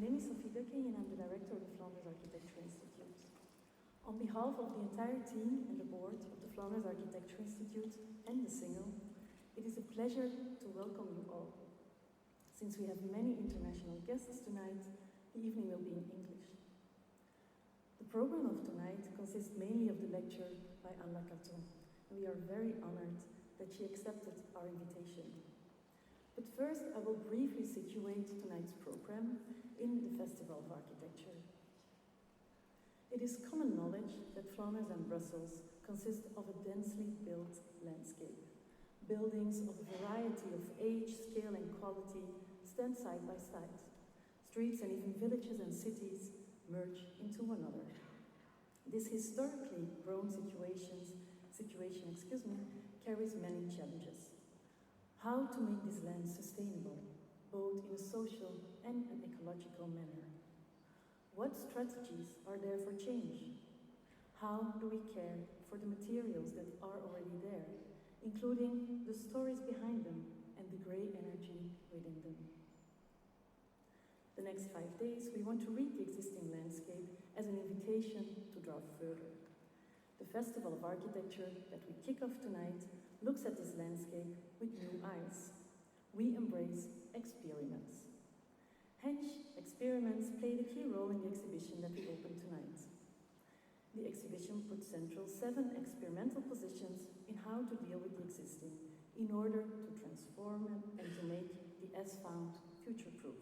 name is Sofie De Caigny and I'm the director of the Vlaams Architectuurinstituut. On behalf of the entire team and the board of the Vlaams Architectuurinstituut and the SINGEL, it is a pleasure to welcome you all. Since we have many international guests tonight, the evening will be in English. The program of tonight consists mainly of the lecture by Anne Lacaton, and we are very honored that she accepted our invitation. But first, I will briefly situate tonight's program in the Festival of Architecture. It is common knowledge that Flanders and Brussels consist of a densely built landscape. Buildings of a variety of age, scale and quality stand side by side. Streets and even villages and cities merge into one another. This historically grown situation carries many challenges. How to make this land sustainable, both in a social and an ecological manner? What strategies are there for change? How do we care for the materials that are already there, including the stories behind them and the grey energy within them? The next 5 days, we want to read the existing landscape as an invitation to draw further. The Festival of Architecture that we kick off tonight looks at this landscape with new eyes. We embrace experiments. Hence, experiments played a key role in the exhibition that we open tonight. The exhibition puts central 7 experimental positions in how to deal with the existing in order to transform and to make the as found future-proof.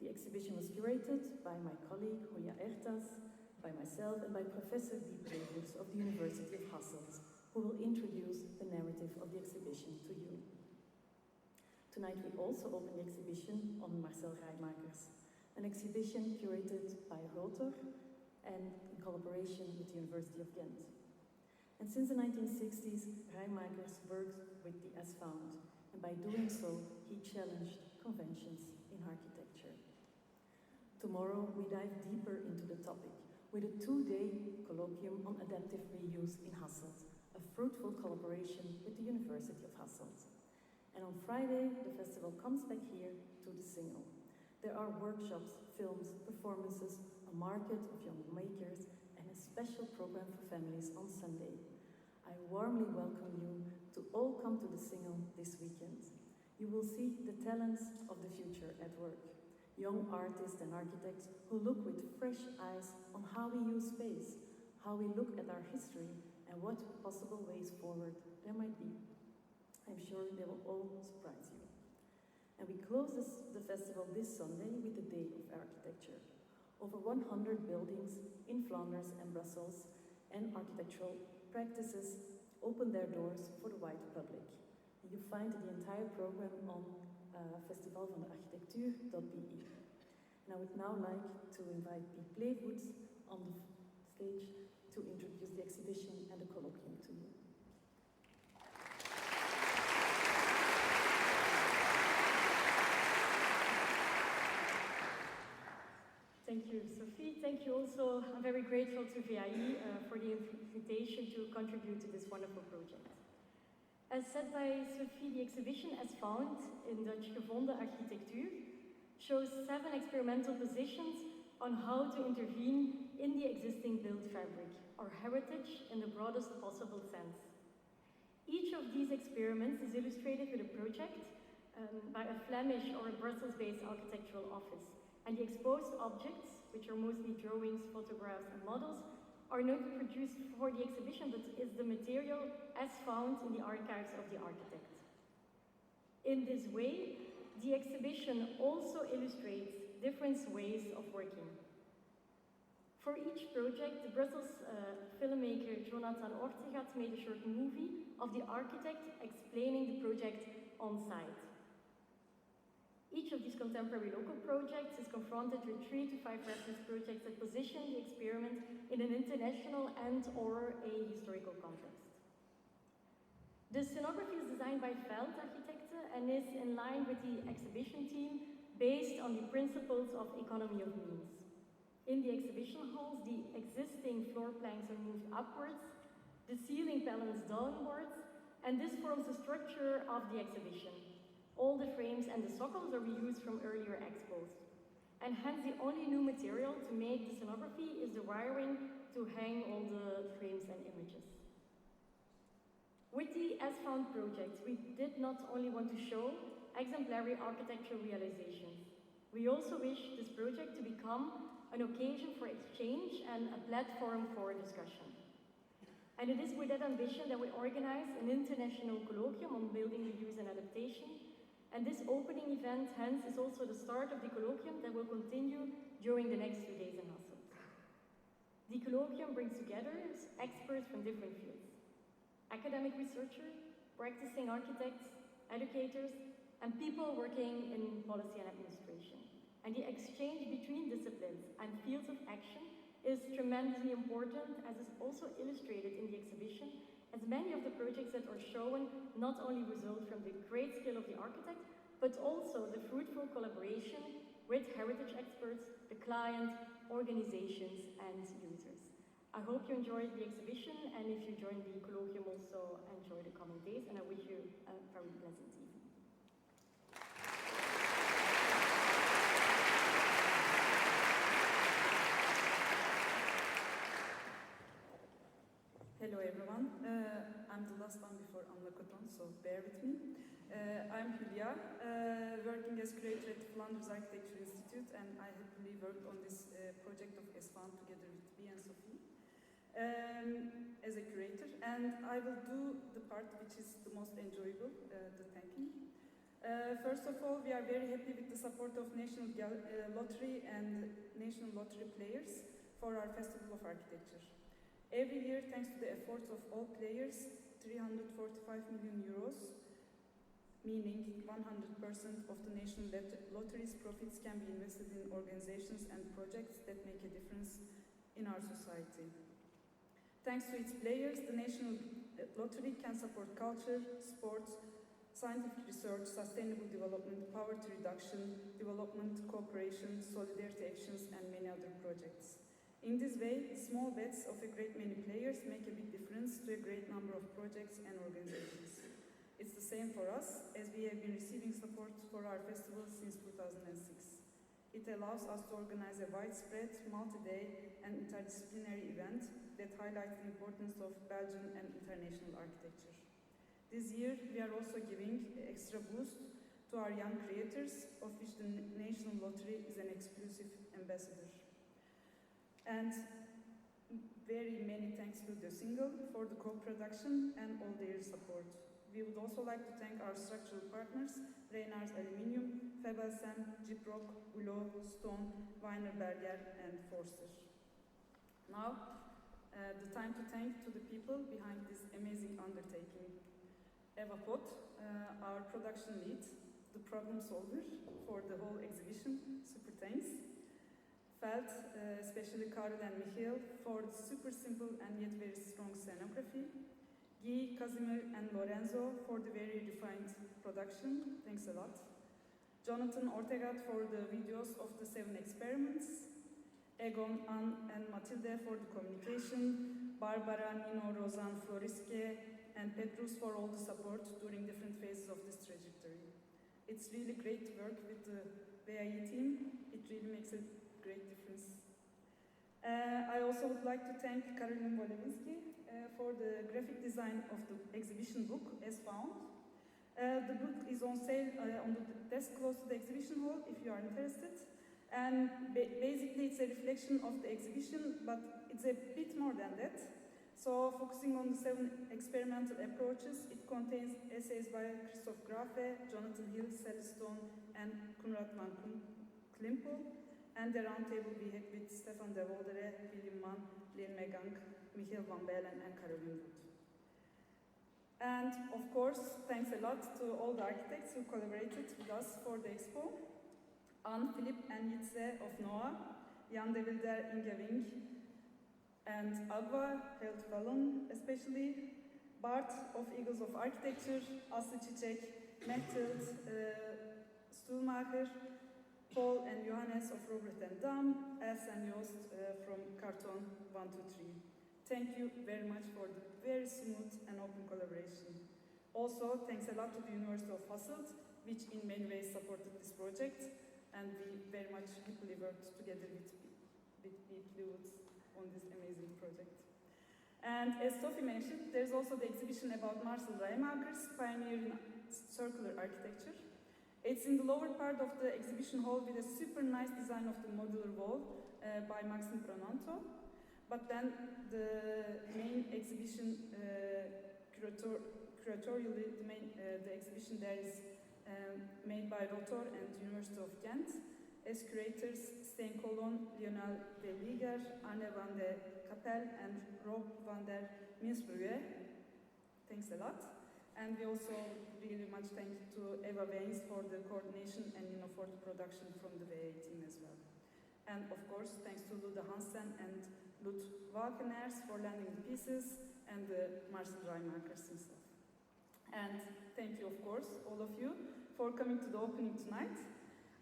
The exhibition was curated by my colleague Hülya Ertas, by myself and by Professor Bie Plevoets of the University of Hasselt, who will introduce the narrative of the exhibition to you. Tonight we also open the exhibition on Marcel Rijmakers, an exhibition curated by Rotor and in collaboration with the University of Ghent. And since the 1960s, Rijmakers worked with the as found, and by doing so, he challenged conventions in architecture. Tomorrow we dive deeper into the topic with a 2-day colloquium on adaptive reuse in Hasselt, a fruitful collaboration with the University of Hasselt. And on Friday, the festival comes back here to the SINGEL. There are workshops, films, performances, a market of young makers, and a special program for families on Sunday. I warmly welcome you to all come to the SINGEL this weekend. You will see the talents of the future at work. Young artists and architects who look with fresh eyes on how we use space, how we look at our history, and what possible ways forward there might be. I'm sure they will all surprise you. And we close the festival this Sunday with the Day of Architecture. Over 100 buildings in Flanders and Brussels and architectural practices open their doors for the wide public. And you find the entire program on festivalvandearchitectuur.be. And I would now like to invite Bie Plevoets on the stage to introduce the exhibition and the colloquium to you. Thank you, Sophie. Thank you also. I'm very grateful to VAI for the invitation to contribute to this wonderful project. As said by Sophie, the exhibition as found in Dutch Gevonden architectuur shows 7 experimental positions on how to intervene in the existing built fabric, or heritage in the broadest possible sense. Each of these experiments is illustrated with a project by a Flemish or a Brussels-based architectural office. And the exposed objects, which are mostly drawings, photographs, and models, are not produced for the exhibition, but is the material as found in the archives of the architect. In this way, the exhibition also illustrates different ways of working. For each project, the Brussels filmmaker Jonathan Ortegat made a short movie of the architect explaining the project on site. Each of these contemporary local projects is confronted with 3 to 5 reference projects that position the experiment in an international and/or a historical context. The scenography is designed by Vlaams Architectuurinstituut and is in line with the exhibition theme based on the principles of economy of means. In the exhibition halls, the existing floor planks are moved upwards, the ceiling panels downwards, and this forms the structure of the exhibition. All the frames and the sockles are reused from earlier expos. and hence the only new material to make the scenography is the wiring to hang all the frames and images. With the As Found project, we did not only want to show exemplary architectural realizations, we also wish this project to become an occasion for exchange and a platform for discussion. And it is with that ambition that we organize an international colloquium on building reuse and adaptation. And this opening event, hence, is also the start of the colloquium that will continue during the next 2 days in Hasselt. The colloquium brings together experts from different fields: academic researchers, practicing architects, educators, and people working in policy and administration. And the exchange between disciplines and fields of action is tremendously important, as is also illustrated in the exhibition, as many of the projects that are shown not only result from the great skill of the architect, but also the fruitful collaboration with heritage experts, the client, organizations, and users. I hope you enjoyed the exhibition, and if you join the colloquium, also enjoy the coming days, and I wish you a very pleasant evening. Hello everyone, I'm the last one before Anne Lacaton, so bear with me. I'm Hülya, working as curator at Vlaams Architectuurinstituut, and I happily worked on this project of S1 together with Bie and Sofie as a curator, and I will do the part which is the most enjoyable, the thanking. First of all, we are very happy with the support of National Lottery and National Lottery players for our Festival of Architecture. Every year, thanks to the efforts of all players, 345 million euros, meaning 100% of the National Lottery's profits can be invested in organizations and projects that make a difference in our society. Thanks to its players, the National Lottery can support culture, sports, scientific research, sustainable development, poverty reduction, development, cooperation, solidarity actions, and many other projects. In this way, small bets of a great many players make a big difference to a great number of projects and organizations. It's the same for us, as we have been receiving support for our festival since 2006. It allows us to organize a widespread, multi-day and interdisciplinary event that highlights the importance of Belgian and international architecture. This year, we are also giving an extra boost to our young creators, of which the National Lottery is an exclusive ambassador. And very many thanks to the SINGEL for the co-production and all their support. We would also like to thank our structural partners, Reynars Aluminium, Febelsem, Gyprock, Ulo, Stone, Weinerberger, and Forster. Now, the time to thank to the people behind this amazing undertaking. Eva Pot, our production lead, the problem solver for the whole exhibition, super thanks. Felt, especially Karel and Michiel, for the super simple and yet very strong scenography. Guy, Casimir, and Lorenzo for the very refined production. Thanks a lot. Jonathan Ortegat for the videos of the 7 experiments. Egon, Anne, and Matilde for the communication. Barbara, Nino, Rozan, Floriske, and Petrus for all the support during different phases of this trajectory. It's really great to work with the VAE team. It really makes a great difference. I also would like to thank Karolin Wolewiński for the graphic design of the exhibition book, As Found. The book is on sale on the desk close to the exhibition hall if you are interested. And basically it's a reflection of the exhibition, but it's a bit more than that. So focusing on the 7 experimental approaches, it contains essays by Christoph Grafe, Jonathan Hill, Sally Stone, and Konrad van Klimpel. And the roundtable we had with Stefan de Woldere, William Mann, Lynn Megang, Michiel van Bellen, and Caroline Wood. And of course, thanks a lot to all the architects who collaborated with us for the expo. Anne, Philip, and Jitse of NOAA, Jan de Wilder, Inge Wink, and Agva, Held Fallon especially, Bart of Eagles of Architecture, Aslı Çiçek, Mechthild, Stuhlmacher, Paul and Johannes of Robert and Dam, Els and Joost from Carton 123. Thank you very much for the very smooth and open collaboration. Also, thanks a lot to the University of Hasselt, which in many ways supported this project. and we very much happily worked together with Bie Plevoets on this amazing project. And as Sophie mentioned, there's also the exhibition about Marcel Rijmakers, pioneer in circular architecture. It's in the lower part of the exhibition hall with a super nice design of the modular wall by Maxime Pronanto. But then the main exhibition, curatorially, the exhibition there is made by Rotor and University of Ghent. As curators, Stijn Colon, Lionel de Liger, Anne van de Kapel, and Rob van der Minsbrugge. Thanks a lot. And we also really much thank to Eva Weins for the coordination and for the production from the VA team as well. And of course, thanks to Lude Hansen and Lut Walkeners for lending the pieces and the Marcel Rijmakers himself. And thank you, of course, all of you, for coming to the opening tonight.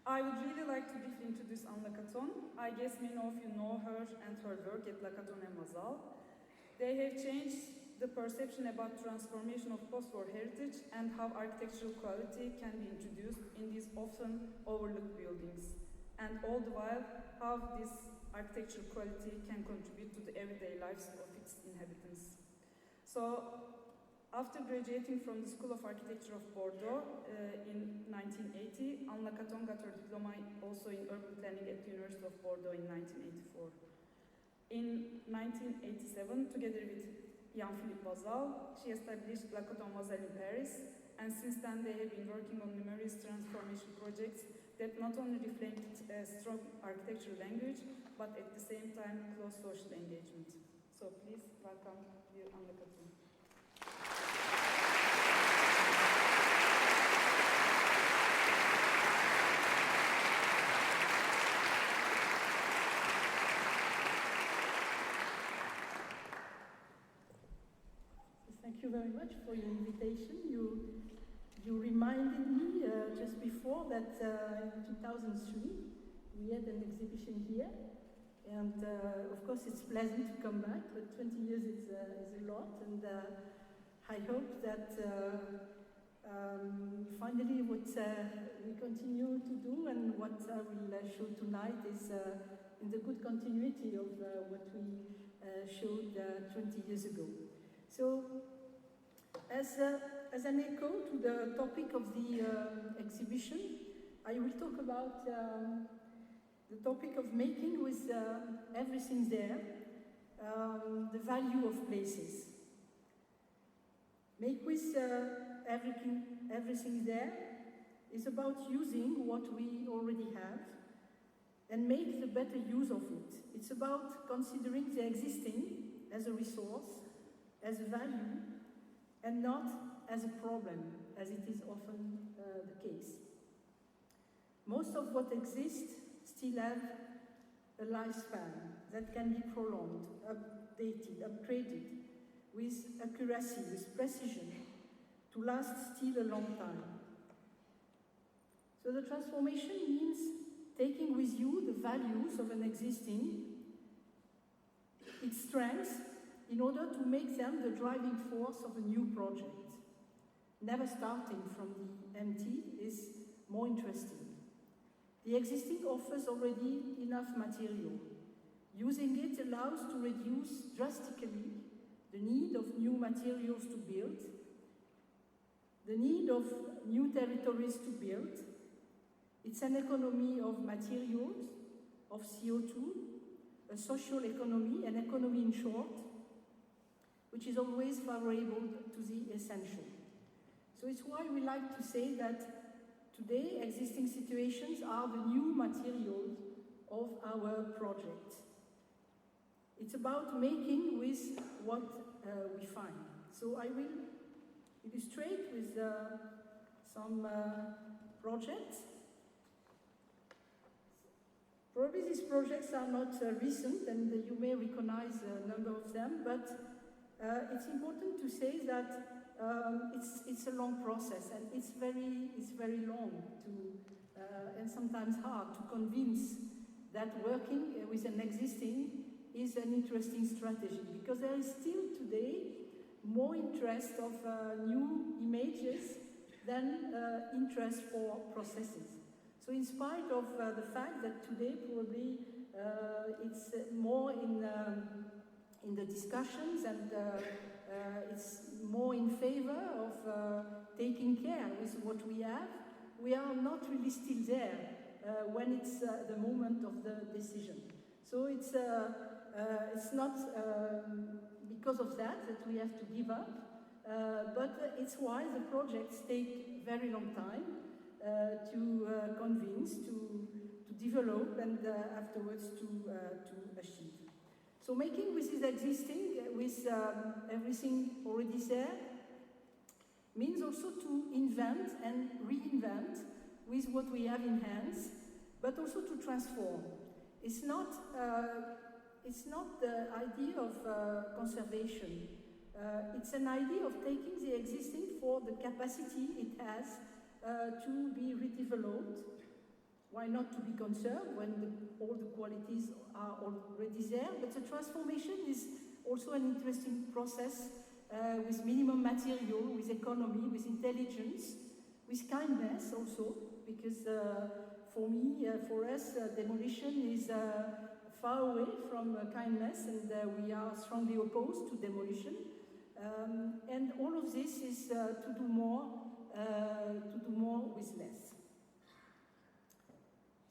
I would really like to briefly introduce Anne Lacaton. I guess many of you know her and her work at Lacaton and Vassal. They have changed the perception about transformation of post-war heritage and how architectural quality can be introduced in these often overlooked buildings, and all the while how this architectural quality can contribute to the everyday lives of its inhabitants. So, after graduating from the School of Architecture of Bordeaux in 1980, Anne Lacaton got her diploma also in urban planning at the University of Bordeaux in 1984. In 1987, together with Jean-Philippe Vassal, she established Lacaton Vassal in Paris, and since then they have been working on numerous transformation projects that not only reflect a strong architectural language, but at the same time close social engagement. So please welcome dear Anne Lacaton. Thank you very much for your invitation. You reminded me just before that in 2003 we had an exhibition here, and of course it's pleasant to come back, but 20 years is a lot, and I hope that finally what we continue to do and what I will show tonight is in the good continuity of what we showed 20 years ago. So, as an echo to the topic of the exhibition, I will talk about the topic of making with everything there, the value of places. Make with everything there is about using what we already have and make the better use of it. It's about considering the existing as a resource, as a value, and not as a problem, as it is often the case. Most of what exists still have a lifespan that can be prolonged, updated, upgraded, with accuracy, with precision, to last still a long time. So the transformation means taking with you the values of an existing, its strengths, in order to make them the driving force of a new project. Never starting from the empty is more interesting. The existing offers already enough material. Using it allows to reduce drastically the need of new materials to build, the need of new territories to build. It's an economy of materials, of CO2, a social economy, an economy in short, which is always favorable to the essential. So it's why we like to say that today existing situations are the new materials of our project. It's about making with what we find. So I will illustrate with some projects. Probably these projects are not recent, and you may recognize a number of them, but it's important to say that it's a long process, and it's very long to, and sometimes hard to convince that working with an existing is an interesting strategy, because there is still today more interest of new images than interest for processes. So in spite of the fact that today probably it's more in the discussions and it's more in favor of taking care with what we have, we are not really still there when it's the moment of the decision. So it's not because of that we have to give up, but it's why the projects take very long time to convince, to develop, and afterwards to achieve. So making with is existing, with everything already there, means also to invent and reinvent with what we have in hands, but also to transform. It's not the idea of conservation. It's an idea of taking the existing for the capacity it has to be redeveloped. Why not to be conserved when all the qualities are already there? But the transformation is also an interesting process with minimum material, with economy, with intelligence, with kindness also, because for me, for us, demolition is far away from kindness, and we are strongly opposed to demolition. And all of this is to do more with less.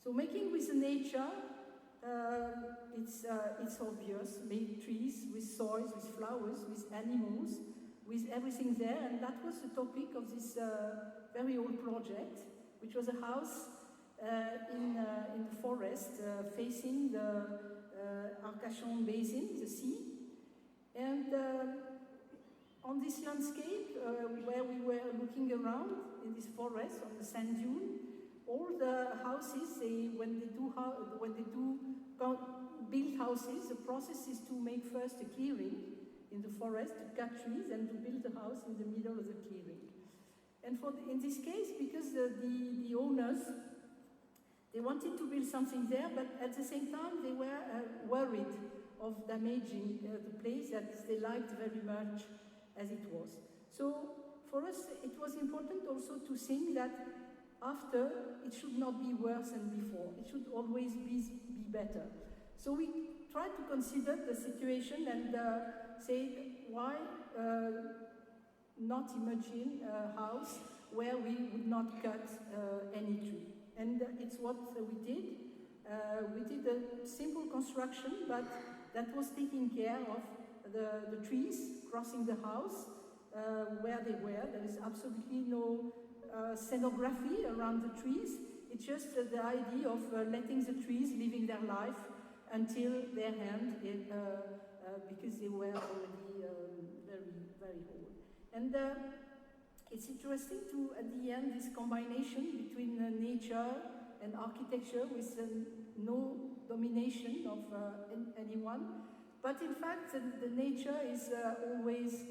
So making with nature, it's obvious. Make trees with soils, with flowers, with animals, with everything there, and that was the topic of this very old project, which was a house in the forest facing the Arcachon basin, the sea, and on this landscape where we were looking around in this forest on the sand dune, all the houses, when they do build houses, the process is to make first a clearing in the forest, to cut trees, and to build a house in the middle of the clearing. And in this case, because the owners, they wanted to build something there, but at the same time they were worried of damaging the place that they liked very much as it was. So for us, it was important also to think that after, it should not be worse than before. It should always be better. So we tried to consider the situation and say, why not imagine a house where we would not cut any tree? And it's what we did. We did a simple construction, but that was taking care of the trees crossing the house where they were. There is absolutely no scenography around the trees. It's just the idea of letting the trees living their life until their end, because they were already very, very old. And it's interesting to, at the end, this combination between nature and architecture with no domination of anyone. But in fact, the nature is always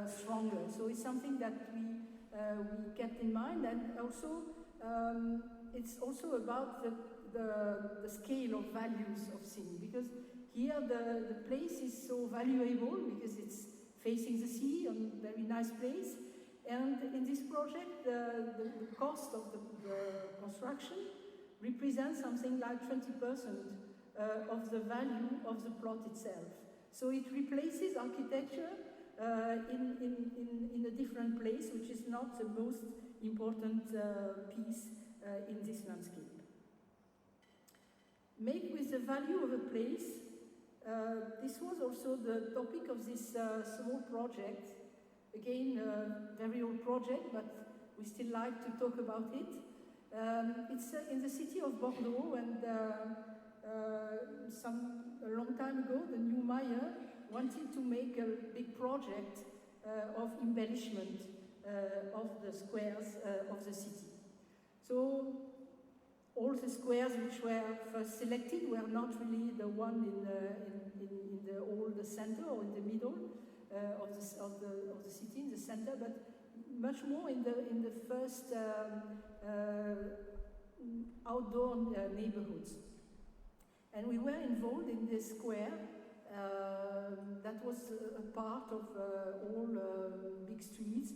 stronger. So it's something that we kept in mind, and also it's also about the scale of values of things, because here the place is so valuable because it's facing the sea, a very nice place, and in this project the cost of the construction represents something like 20% of the value of the plot itself. So it replaces architecture in a different place, which is not the most important piece in this landscape. Make with the value of a place. This was also the topic of this small project. Again, a very old project, but we still like to talk about it. It's in the city of Bordeaux, and a long time ago, the new mayor wanted to make a big project of embellishment of the squares of the city. So all the squares which were first selected were not really the one in the old center or in the middle of the city, in the center, but much more in the first outdoor neighborhoods. And we were involved in this square that was a part of all big streets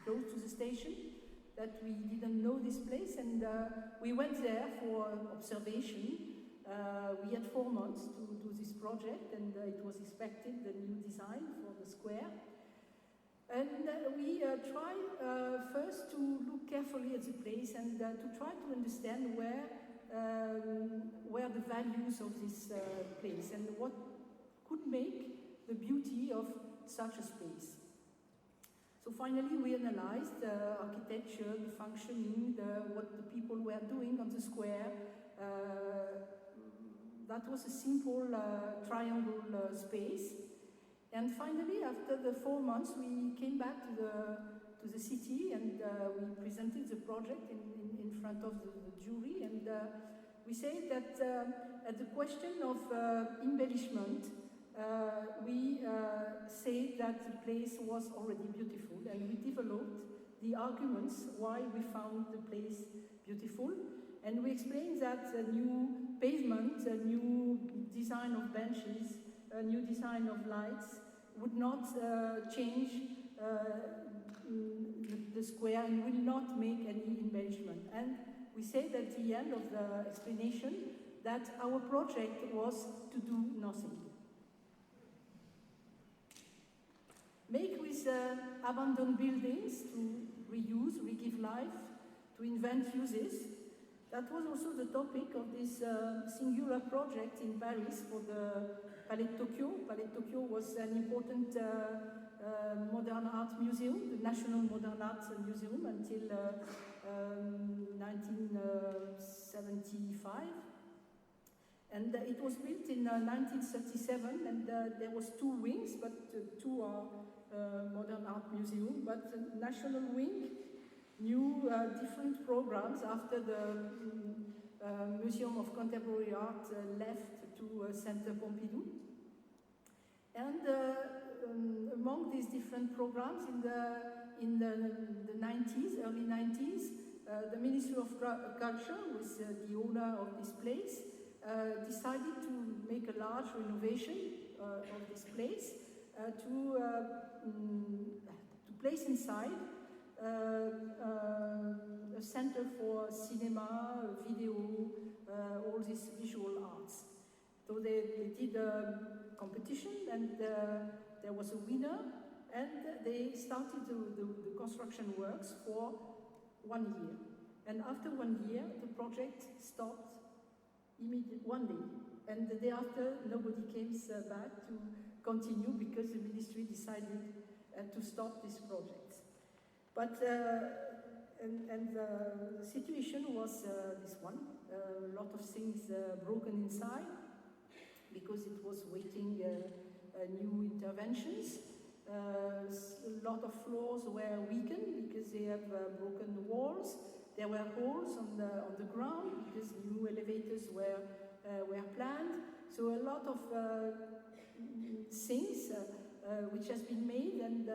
close to the station. that we didn't know this place, and we went there for observation. We had 4 months to do this project, and it was expected, the new design for the square. And we tried first to look carefully at the place and to try to understand where the values of this place and what could make the beauty of such a space. So finally we analyzed the architecture, the functioning, what the people were doing on the square. That was a simple triangle space. And finally, after the 4 months, we came back to the city and we presented the project in front of the jury. And we say that at the question of embellishment, we say that the place was already beautiful, and we developed the arguments why we found the place beautiful. And we explained that a new pavement, a new design of benches, a new design of lights would not change the square and will not make any embellishment. And we said at the end of the explanation that our project was to do nothing. Make with abandoned buildings to reuse, re-give life, to invent uses. That was also the topic of this singular project in Paris for the Palais de Tokyo. Palais de Tokyo was an important modern art museum, the National Modern Art Museum, until 1975. And it was built in 1937, and there was 2 wings, but 2 are modern art museum. But the National Wing new different programs after the Museum of Contemporary Art left to Centre Pompidou. And among these different programs in the 90s, early 90s, the Ministry of Culture, who is the owner of this place, decided to make a large renovation of this place to place inside a center for cinema, video, all these visual arts. So they did a competition, and there was a winner, and they started the construction works for 1 year. And after 1 year, the project stopped one day. And the day after, nobody came back to continue because the ministry decided to stop this project. But the situation was this one. A lot of things broken inside because it was waiting new interventions. A lot of floors were weakened because they have broken walls. There were holes on the ground because new elevators were planned. So a lot of things which has been made, and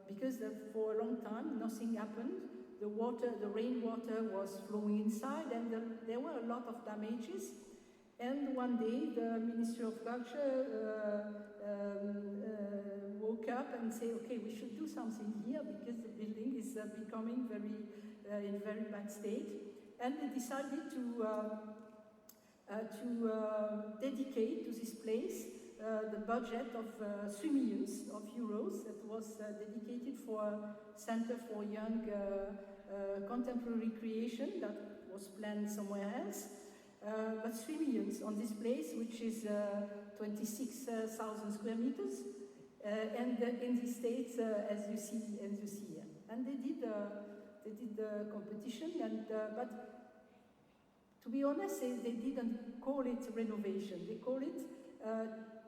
because for a long time nothing happened. The rainwater was flowing inside, and there were a lot of damages. And one day the Ministry of Culture woke up and said, okay, we should do something here because the building is becoming in very bad state. And they decided to dedicate to this place the budget of 3 million euros that was dedicated for a Center for Young Contemporary Creation that was planned somewhere else. But 3 million on this place, which is 26,000 square meters, and in the States, as you see here. And they did the competition, and but to be honest, they didn't call it renovation. They call it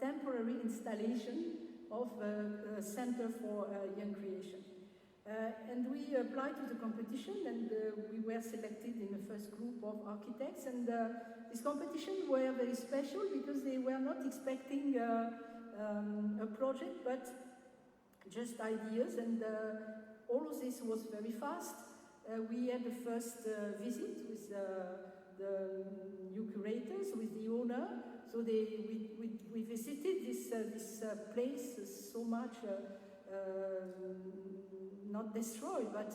temporary installation of a Center for Young Creation. And we applied to the competition, and we were selected in the first group of architects. And this competition were very special because they were not expecting a project, but just ideas. And all of this was very fast. We had the first visit with the new curators, with the owner. So we visited this place so much. not destroyed, but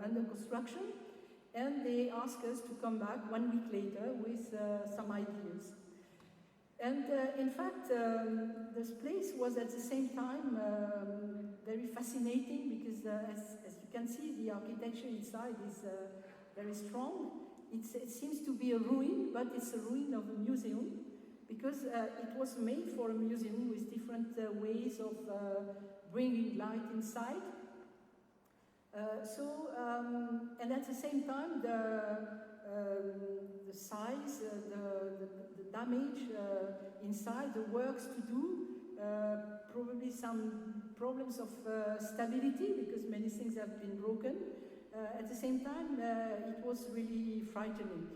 under construction. And they asked us to come back 1 week later with some ideas. And in fact, this place was at the same time very fascinating because, as you can see, the architecture inside is very strong. It seems to be a ruin, but it's a ruin of a museum because it was made for a museum with different ways of bringing light inside. And at the same time, the size, the damage inside, the works to do, probably some problems of stability because many things have been broken. At the same time, it was really frightening.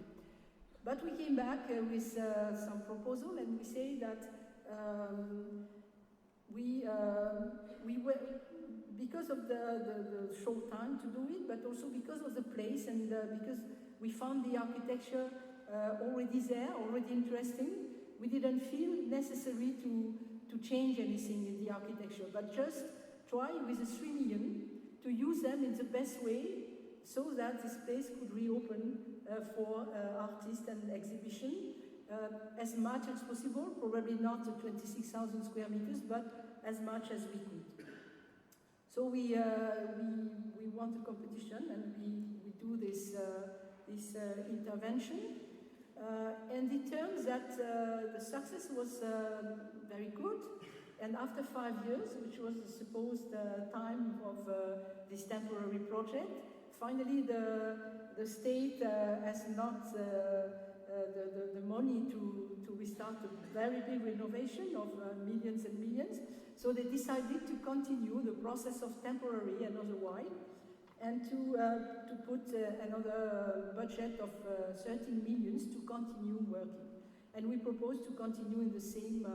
But we came back with some proposal, and we say that we were, because of the short time to do it, but also because of the place and because we found the architecture already there, already interesting, we didn't feel necessary to change anything in the architecture, but just try with the 3 million to use them in the best way so that this place could reopen for artists and exhibition as much as possible, probably not the 26,000 square meters, but as much as we could. So we won the competition and we do this intervention. And it turns that the success was very good. And after 5 years, which was the supposed time of this temporary project, finally the state has not the money to restart a very big renovation of millions and millions. So they decided to continue the process of temporary and otherwise, and to put another budget of 13 millions to continue working. And we propose to continue in the same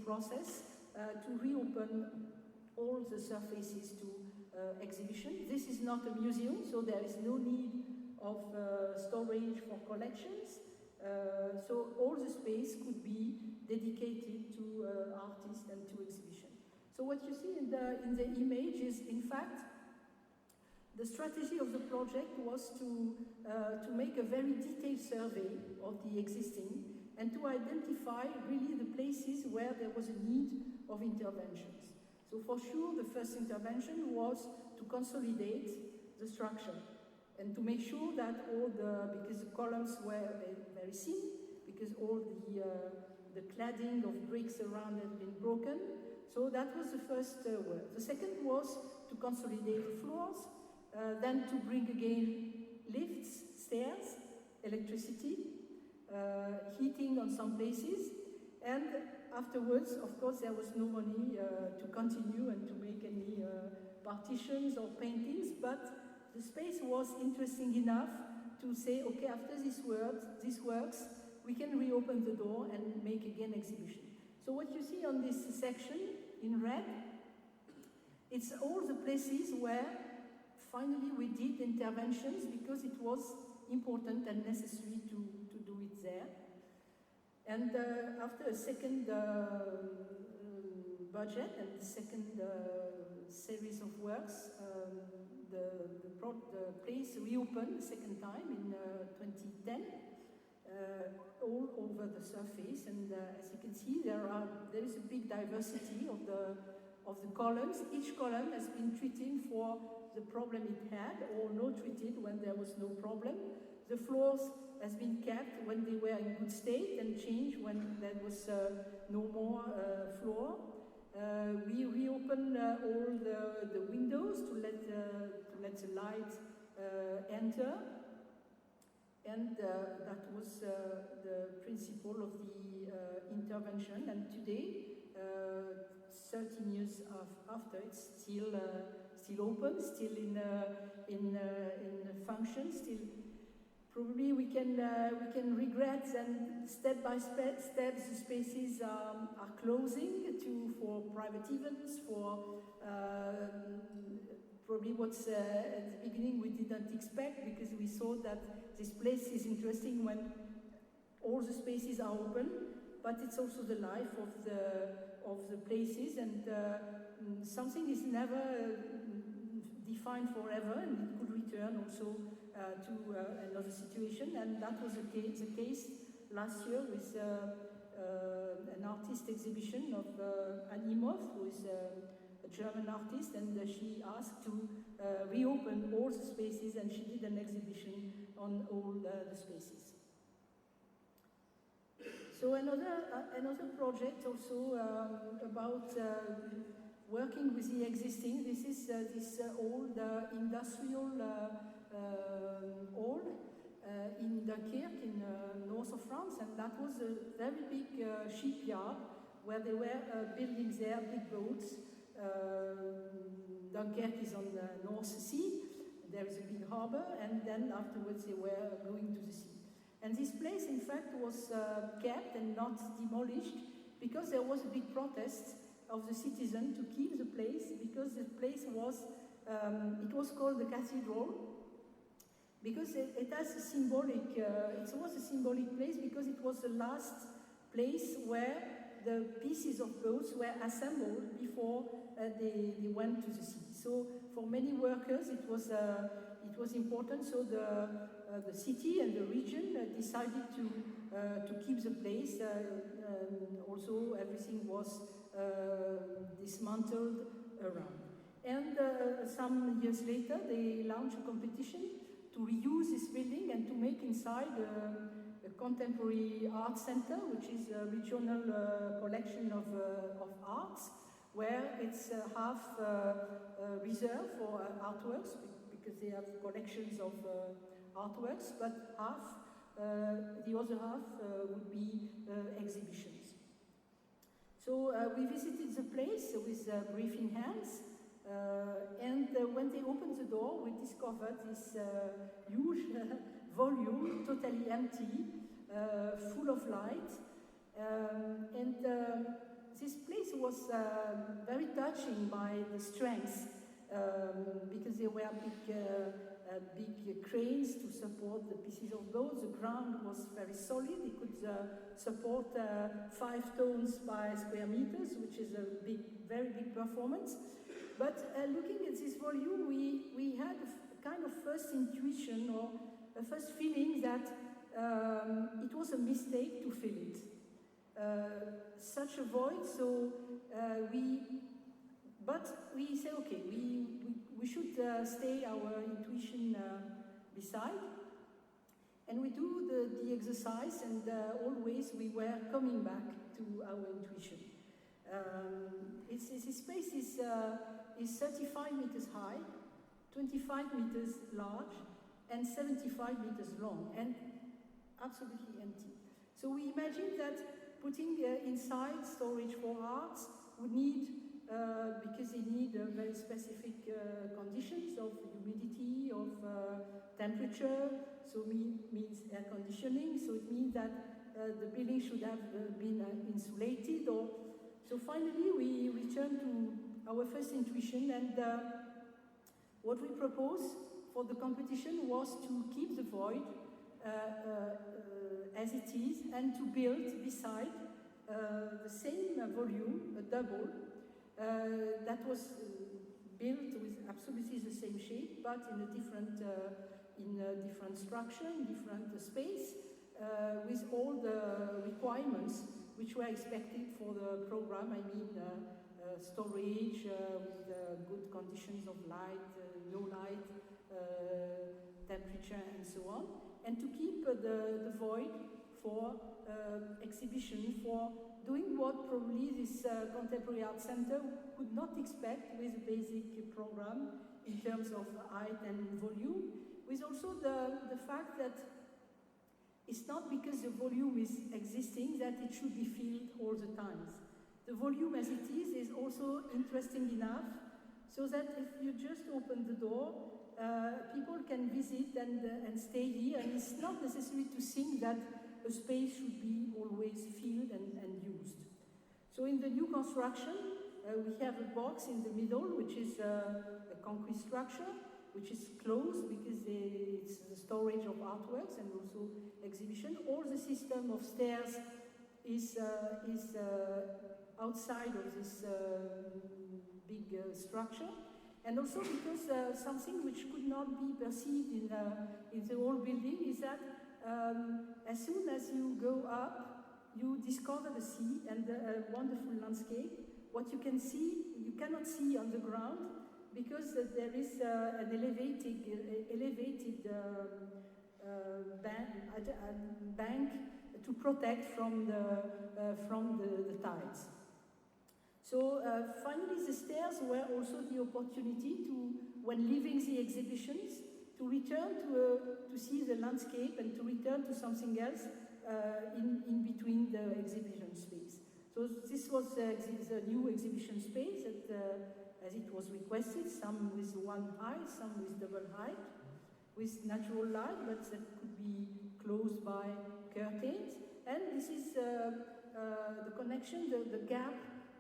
process to reopen all the surfaces to exhibition. This is not a museum, so there is no need of storage for collections. So all the space could be dedicated to artists and to exhibition. So what you see in the image is, in fact, the strategy of the project was to make a very detailed survey of the existing and to identify really the places where there was a need of interventions. So for sure, the first intervention was to consolidate the structure and to make sure that because the columns were very thin, because all the cladding of bricks around had been broken. So that was the first work. The second was to consolidate the floors, then to bring again lifts, stairs, electricity, heating on some places, and afterwards, of course, there was no money to continue and to make any partitions or paintings, but the space was interesting enough to say, okay, after this works, we can reopen the door and make again exhibition. So what you see on this section in red, it's all the places where finally we did interventions because it was important and necessary to do it there. And after a second budget and the second series of works, the place reopened the second time in 2010, all over the surface. And as you can see, there is a big diversity of the columns. Each column has been treated for the problem it had, or no treated when there was no problem. The floors has been kept when they were in good state and changed when there was no more floor. We reopened all the windows to let the light enter, and that was the principle of the intervention. And today, 13 years after, it's still open, still in function, still. Probably we can regret that step by step the spaces are closing for private events, for probably what's at the beginning we didn't expect, because we thought that this place is interesting when all the spaces are open, but it's also the life of the places, and something is never defined forever, and it could return also to another situation, and that was the case last year with an artist exhibition of Anne Lacaton, who is a German artist, and she asked to reopen all the spaces, and she did an exhibition on all the spaces. So another project also about working with the existing. This is this old industrial hall in Dunkirk in north of France, and that was a very big shipyard where they were building there big boats. Dunkirk is on the North Sea, there is a big harbor, and then afterwards they were going to the sea. And this place, in fact, was kept and not demolished because there was a big protest of the citizen to keep the place, because the place was, it was called the cathedral, because it has a symbolic, it was a symbolic place because it was the last place where the pieces of boats were assembled before they went to the sea. So for many workers it was important, so the city and the region decided to keep the place. Also everything was dismantled around. And some years later they launched a competition to reuse this building and to make inside a contemporary art center, which is a regional collection of arts, where it's half reserved for artworks, because they have collections of artworks, but half, the other half would be exhibitions. So we visited the place with briefing hands, and when they opened the door, we discovered this huge volume, totally empty, full of light, and this place was very touching by the strength, because there were big cranes to support the pieces of boat. The ground was very solid. It could support 5 tons by square meters, which is a very big performance. But looking at this volume, we had a kind of first intuition, or a first feeling that it was a mistake to fill it. Such a void, so but we say, okay, we should stay our intuition beside, and we do the exercise, and always we were coming back to our intuition. This space is 35 meters high, 25 meters large, and 75 meters long, and absolutely empty. So we imagined that putting inside storage for arts would need, because they need very specific conditions of humidity, of temperature, so means air conditioning, so it means that the building should have been insulated. So finally we returned to our first intuition, and what we proposed for the competition was to keep the void as it is, and to build beside the same volume, a double, that was built with absolutely the same shape, but in a different structure, in different space, with all the requirements which were expected for the program. I mean, storage with good conditions of light, no light, temperature, and so on, and to keep the void for exhibition, for doing what probably this contemporary art center would not expect with a basic program in terms of height and volume, with also the fact that it's not because the volume is existing that it should be filled all the times. The volume as it is also interesting enough so that if you just open the door, people can visit and stay here, and it's not necessary to think that a space should be always filled and used. So in the new construction, we have a box in the middle, which is a concrete structure, which is closed because it's the storage of artworks and also exhibition. All the system of stairs outside of this big structure, and also because something which could not be perceived in the old building is that as soon as you go up, you discover the sea and the wonderful landscape. What you can see, you cannot see on the ground because there is an elevated bank to protect from the tides. So finally, the stairs were also the opportunity to, when leaving the exhibitions, to return to see the landscape and to return to something else in between the exhibition space. So this was the new exhibition space that, as it was requested, some with one height, some with double height, with natural light, but that could be closed by curtains. And this is the connection, the gap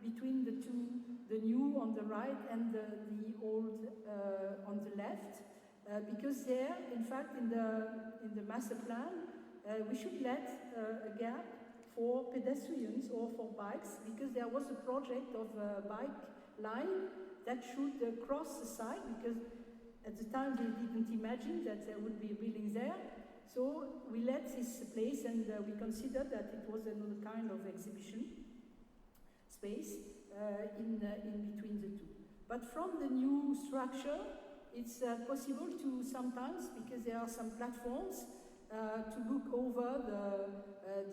between the two, the new on the right and the old on the left, because there, in fact, in the master plan, we should let a gap for pedestrians or for bikes, because there was a project of a bike line that should cross the site, because at the time they didn't imagine that there would be a building there. So we let this place, and we considered that it was another kind of exhibition space in between the two. But from the new structure, it's possible to sometimes, because there are some platforms, to look over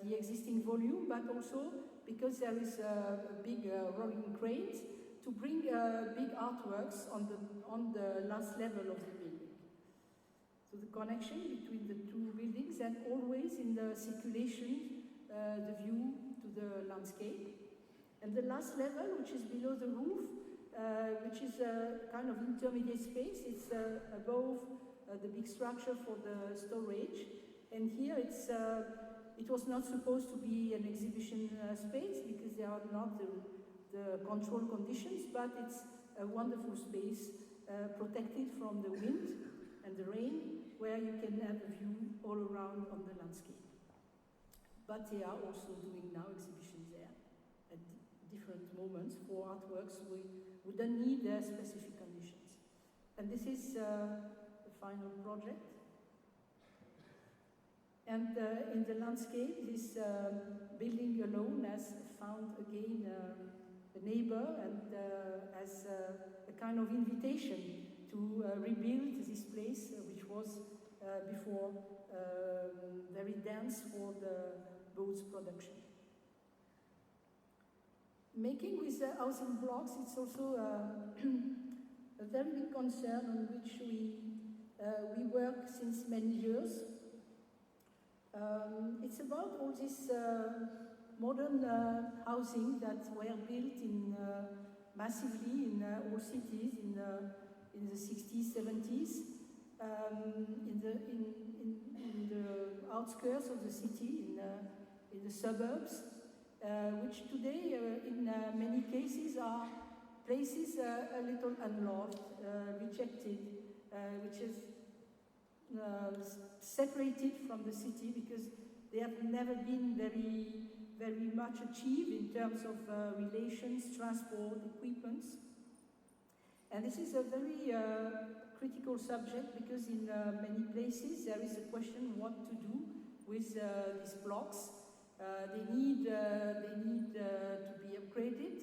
the existing volume, but also because there is a big rolling cranes to bring big artworks on the last level of the building. So the connection between the two buildings, and always in the circulation, the view to the landscape. And the last level, which is below the roof, which is a kind of intermediate space, it's above the big structure for the storage. And here it was not supposed to be an exhibition space, because there are not the control conditions, but it's a wonderful space protected from the wind and the rain, where you can have a view all around on the landscape. But they are also doing now exhibitions there at different moments for artworks we don't need specific conditions. And this is the final project. And in the landscape, this building alone has found again a neighbor, and as a kind of invitation to rebuild this place, which was before very dense for the boat's production. Making with housing blocks, it's also a very big concern on which we work since many years. It's about all this modern housing that were built massively in all cities in the 60s, 70s, in the outskirts of the city, in the suburbs, which today, in many cases, are places a little unloved, rejected, which is separated from the city, because they have never been very much achieved in terms of relations, transport, equipments. And this is a very critical subject, because in many places there is a question what to do with these blocks. They need to be upgraded.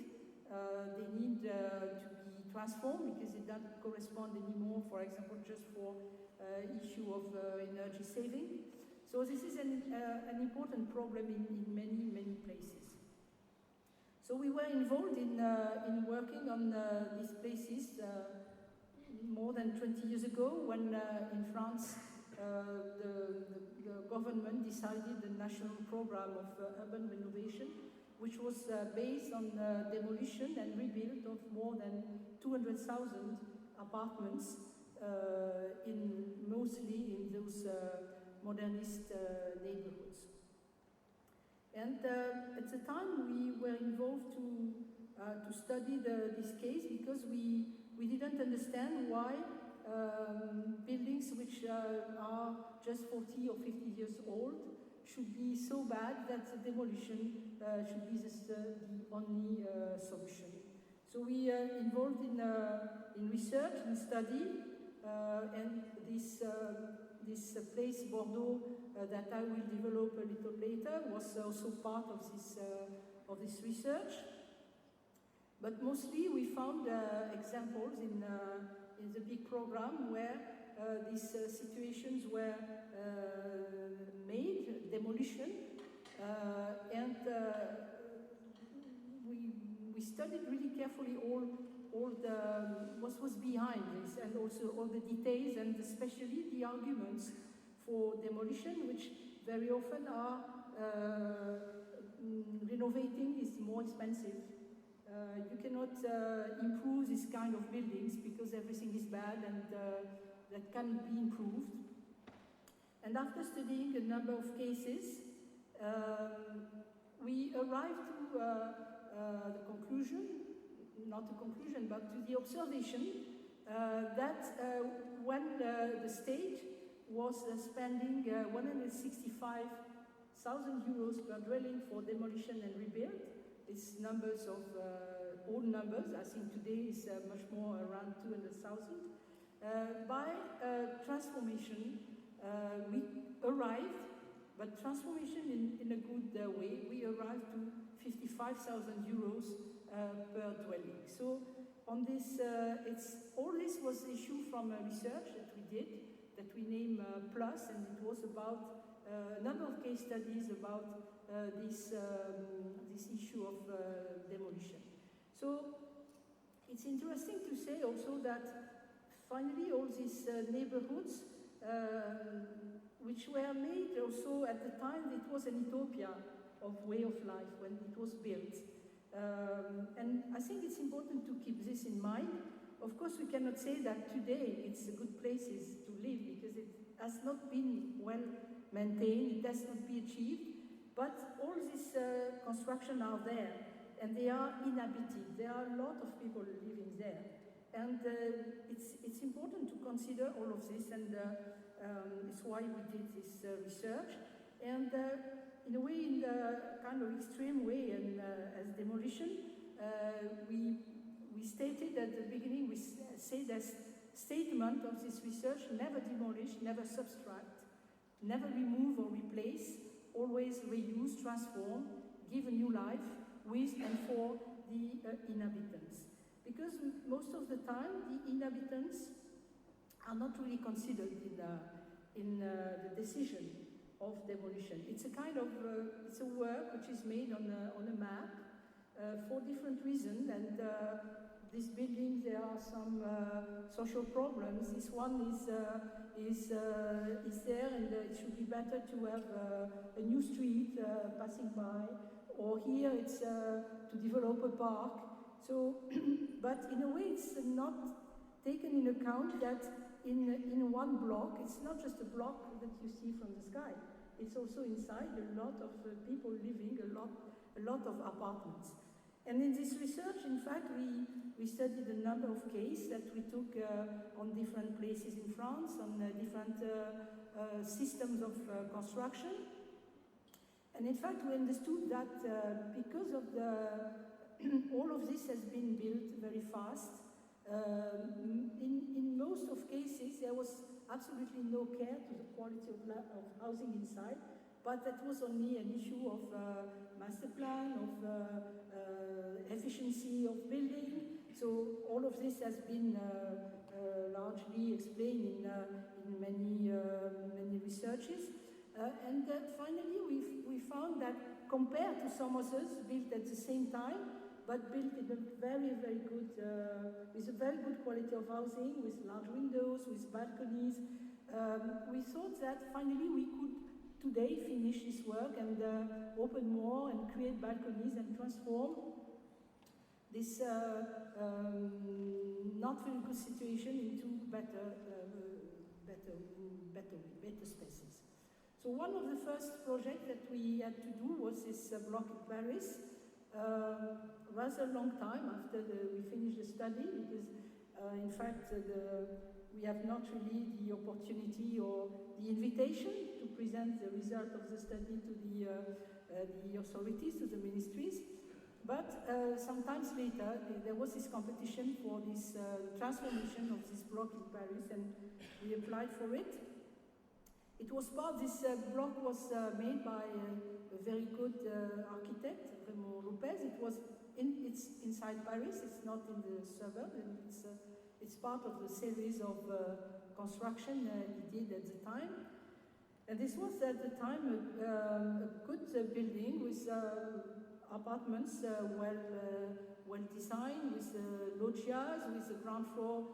They need to be transformed, because they don't correspond anymore, for example, just for issue of energy saving. So this is an important problem in many places. So we were involved in working on these places more than 20 years ago, when in France the government decided the national program of urban renovation, which was based on demolition and rebuild of more than 200,000 apartments, mostly in those modernist neighborhoods. And at the time we were involved to study this case, because we didn't understand why buildings which are just 40 or 50 years old should be so bad that the demolition should be the only solution. So we are involved in research, in study, and this place, Bordeaux, that I will develop a little later, was also part of this research. But mostly we found examples in the big program where these situations were made, demolition, and we studied really carefully all what was behind this, and also all the details, and especially the arguments for demolition, which very often are renovating is more expensive. You cannot improve this kind of buildings because everything is bad and that can be improved. And after studying a number of cases, we arrived to the conclusion, not a conclusion, but to the observation that when the state was spending 165,000 euros per dwelling for demolition and rebuild, it's numbers of old numbers, I think today is much more around 200,000. By transformation, we arrived, but transformation in a good way, we arrived to 55,000 euros per dwelling. So on this, all this was issued from a research that we did, that we named Plus, and it was about a number of case studies about this issue of demolition. So it's interesting to say also that finally all these neighborhoods, which were made also at the time, it was an utopia of way of life when it was built. And I think it's important to keep this in mind. Of course, we cannot say that today it's good places to live because it has not been well maintained, it has not been achieved, but all these constructions are there and they are inhabited. There are a lot of people living there. And it's important to consider all of this, and it's why we did this research. And in a way, in the kind of extreme way, and as demolition, we stated at the beginning, we said as statement of this research, never demolish, never subtract, never remove or replace, always reuse, transform, give a new life with and for the inhabitants. Because most of the time, the inhabitants are not really considered in the decision of demolition. It's a kind of, it's a work which is made on a map for different reasons, and this building, there are some social problems. This one is there, and it should be better to have a new street passing by, or here it's to develop a park. So, but in a way, it's not taken in account that in one block, it's not just a block that you see from the sky. It's also inside a lot of people living, a lot of apartments. And in this research, in fact, we studied a number of cases that we took on different places in France, on different systems of construction. And in fact, we understood that because of all of this has been built very fast, in most of cases, there was absolutely no care to the quality of housing inside, but that was only an issue of master plan, of efficiency of building. So all of this has been largely explained in many researches. And finally, we found that compared to some others built at the same time, but built in a very, very good, with a very good quality of housing, with large windows, with balconies. We thought that finally we could today finish this work and open more and create balconies and transform this not very good situation into better spaces. So one of the first projects that we had to do was this block in Paris. Rather long time after we finished the study, because in fact we have not really the opportunity or the invitation to present the result of the study to the authorities, to the ministries. But sometimes later, there was this competition for this transformation of this block in Paris, and we applied for it. It was this block was made by a very good architect, Raymond Lopez. It's inside Paris, it's not in the suburb, and it's part of the series of construction he did at the time. And this was at the time a good building with apartments well designed, with loggias, with the ground floor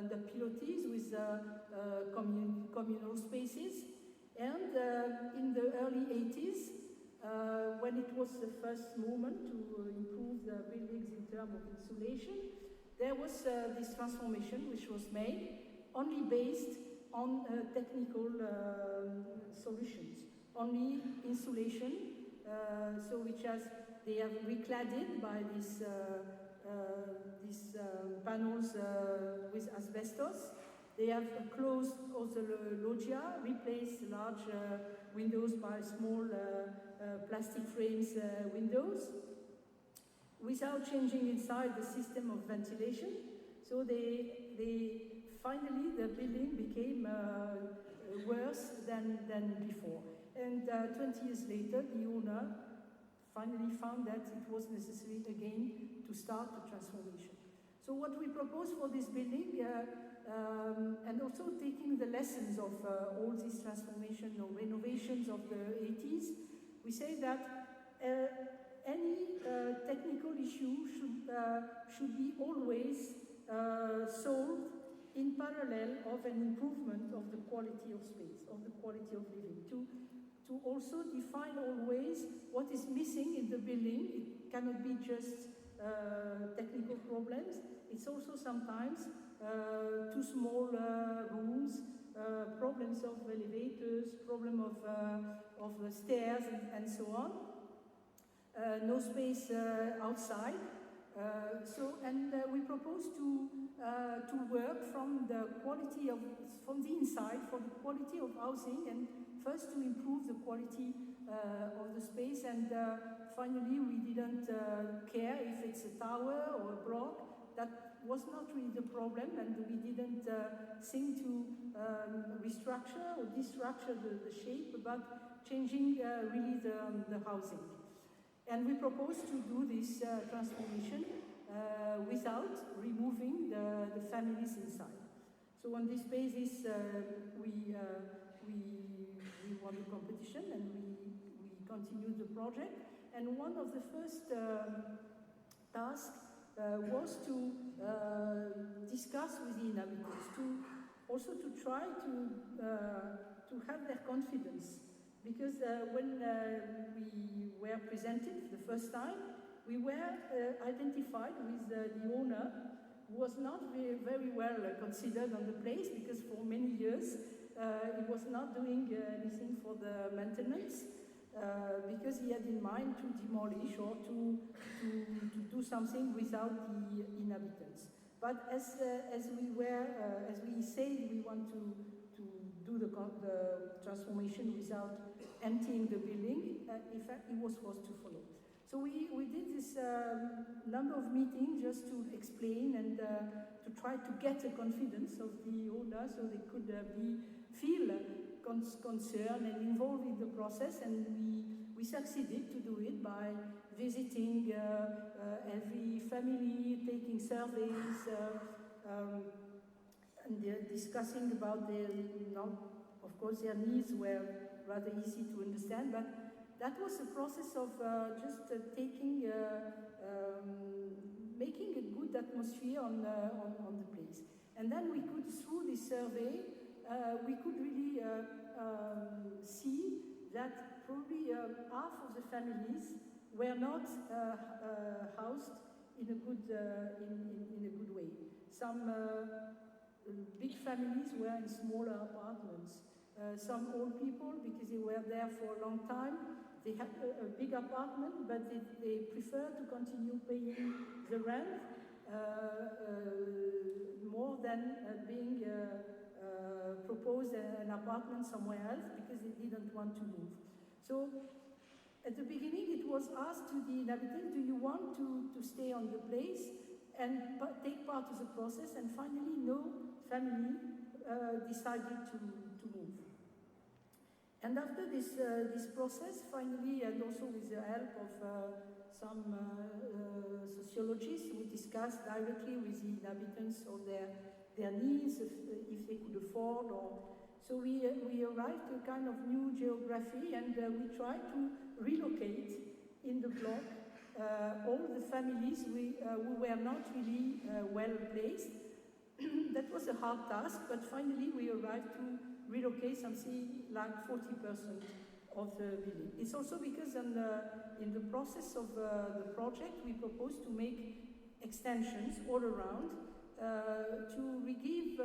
the pilotis, with communal spaces. And in the early 80s, when it was the first movement to improve the buildings in terms of insulation, there was this transformation which was made only based on technical solutions, only insulation, so which they have recladded by these panels with asbestos. They have closed all the loggia, replaced large windows by small plastic frames windows, without changing inside the system of ventilation. So finally the building became worse than before. And 20 years later, the owner finally found that it was necessary again to start the transformation. So what we propose for this building, and also taking the lessons of all these transformation or renovations of the 80s, we say that any technical issue should be always solved in parallel of an improvement of the quality of space, of the quality of living, to also define always what is missing in the building. It cannot be just technical problems. It's also sometimes too small rooms, problems of elevators, problem of stairs, and so on. No space outside. We propose to work from the inside, for the quality of housing, and first to improve the quality of the space, and finally we didn't care if it's a tower or a block. That was not really the problem, and we didn't think to restructure or destructure the shape, but changing really the housing. And we propose to do this transformation without removing the families inside. So on this basis, we won the competition, and we continued the project. And one of the first tasks was to discuss with the inhabitants, to try to have their confidence. Because when we were presented the first time, we were identified with the owner, who was not very well considered on the place, because for many years he was not doing anything for the maintenance, because he had in mind to demolish or to do something without the inhabitants. But as we said, we want to do the transformation without emptying the building, in fact, he was forced to follow. So we did this number of meetings just to explain and to try to get the confidence of the owner, so they could feel concerned and involved in the process, and we succeeded to do it by visiting every family, taking surveys, and discussing about of course their needs were rather easy to understand, but that was a process of just making a good atmosphere on the place. And then we could, through this survey, we could really see that probably half of the families were not housed in a good way. Some big families were in smaller apartments. Some old people, because they were there for a long time, they had a big apartment, but they prefer to continue paying the rent. more than being proposed an apartment somewhere else because they didn't want to move. So at the beginning it was asked to the inhabitants, do you want to stay on the place and take part of the process? And finally no family decided to move. And after this process, finally, and also with the help of some sociologists, we discussed directly with the inhabitants of their needs, if they could afford, so we arrived to a kind of new geography, and we tried to relocate in the block all the families who were not really well placed. That was a hard task, but finally we arrived to relocate something like 40% of the building. It's also because in the process of the project we proposed to make extensions all around to re-give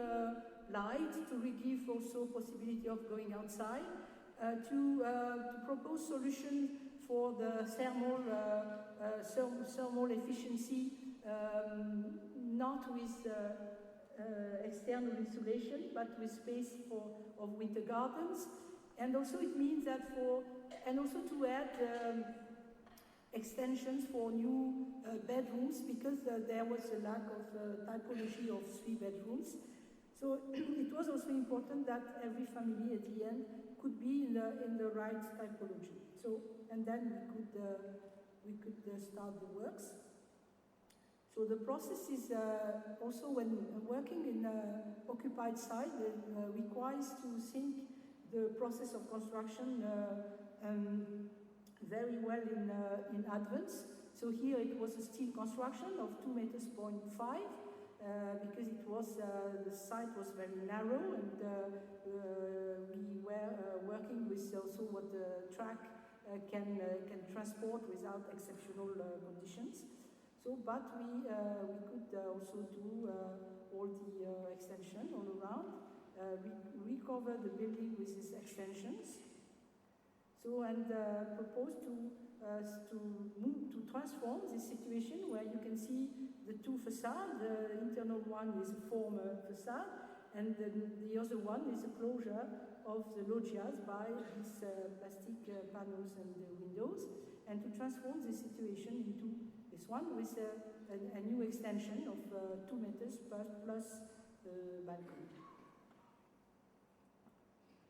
light, to re-give also possibility of going outside, to propose solutions for the thermal efficiency, not with external insulation, but with space of winter gardens. And also it means that and also to add extensions for new bedrooms, because there was a lack of typology of 3 bedrooms. So it was also important that every family at the end could be in the right typology. So, and then we could start the works. So the process is also, when working in occupied site, requires to think the process of construction very well in advance. So here it was a steel construction of 2.5 meters, because it was the site was very narrow, and we were working with also what the track can transport without exceptional conditions. So, but we could also do all the extension all around, recover the building with these extensions. So, and propose to transform this situation where you can see the 2 facades. The internal one is a former facade, and the other one is a closure of the loggias by these plastic panels and windows, and to transform the situation into this one with a new extension of 2 meters plus balcony.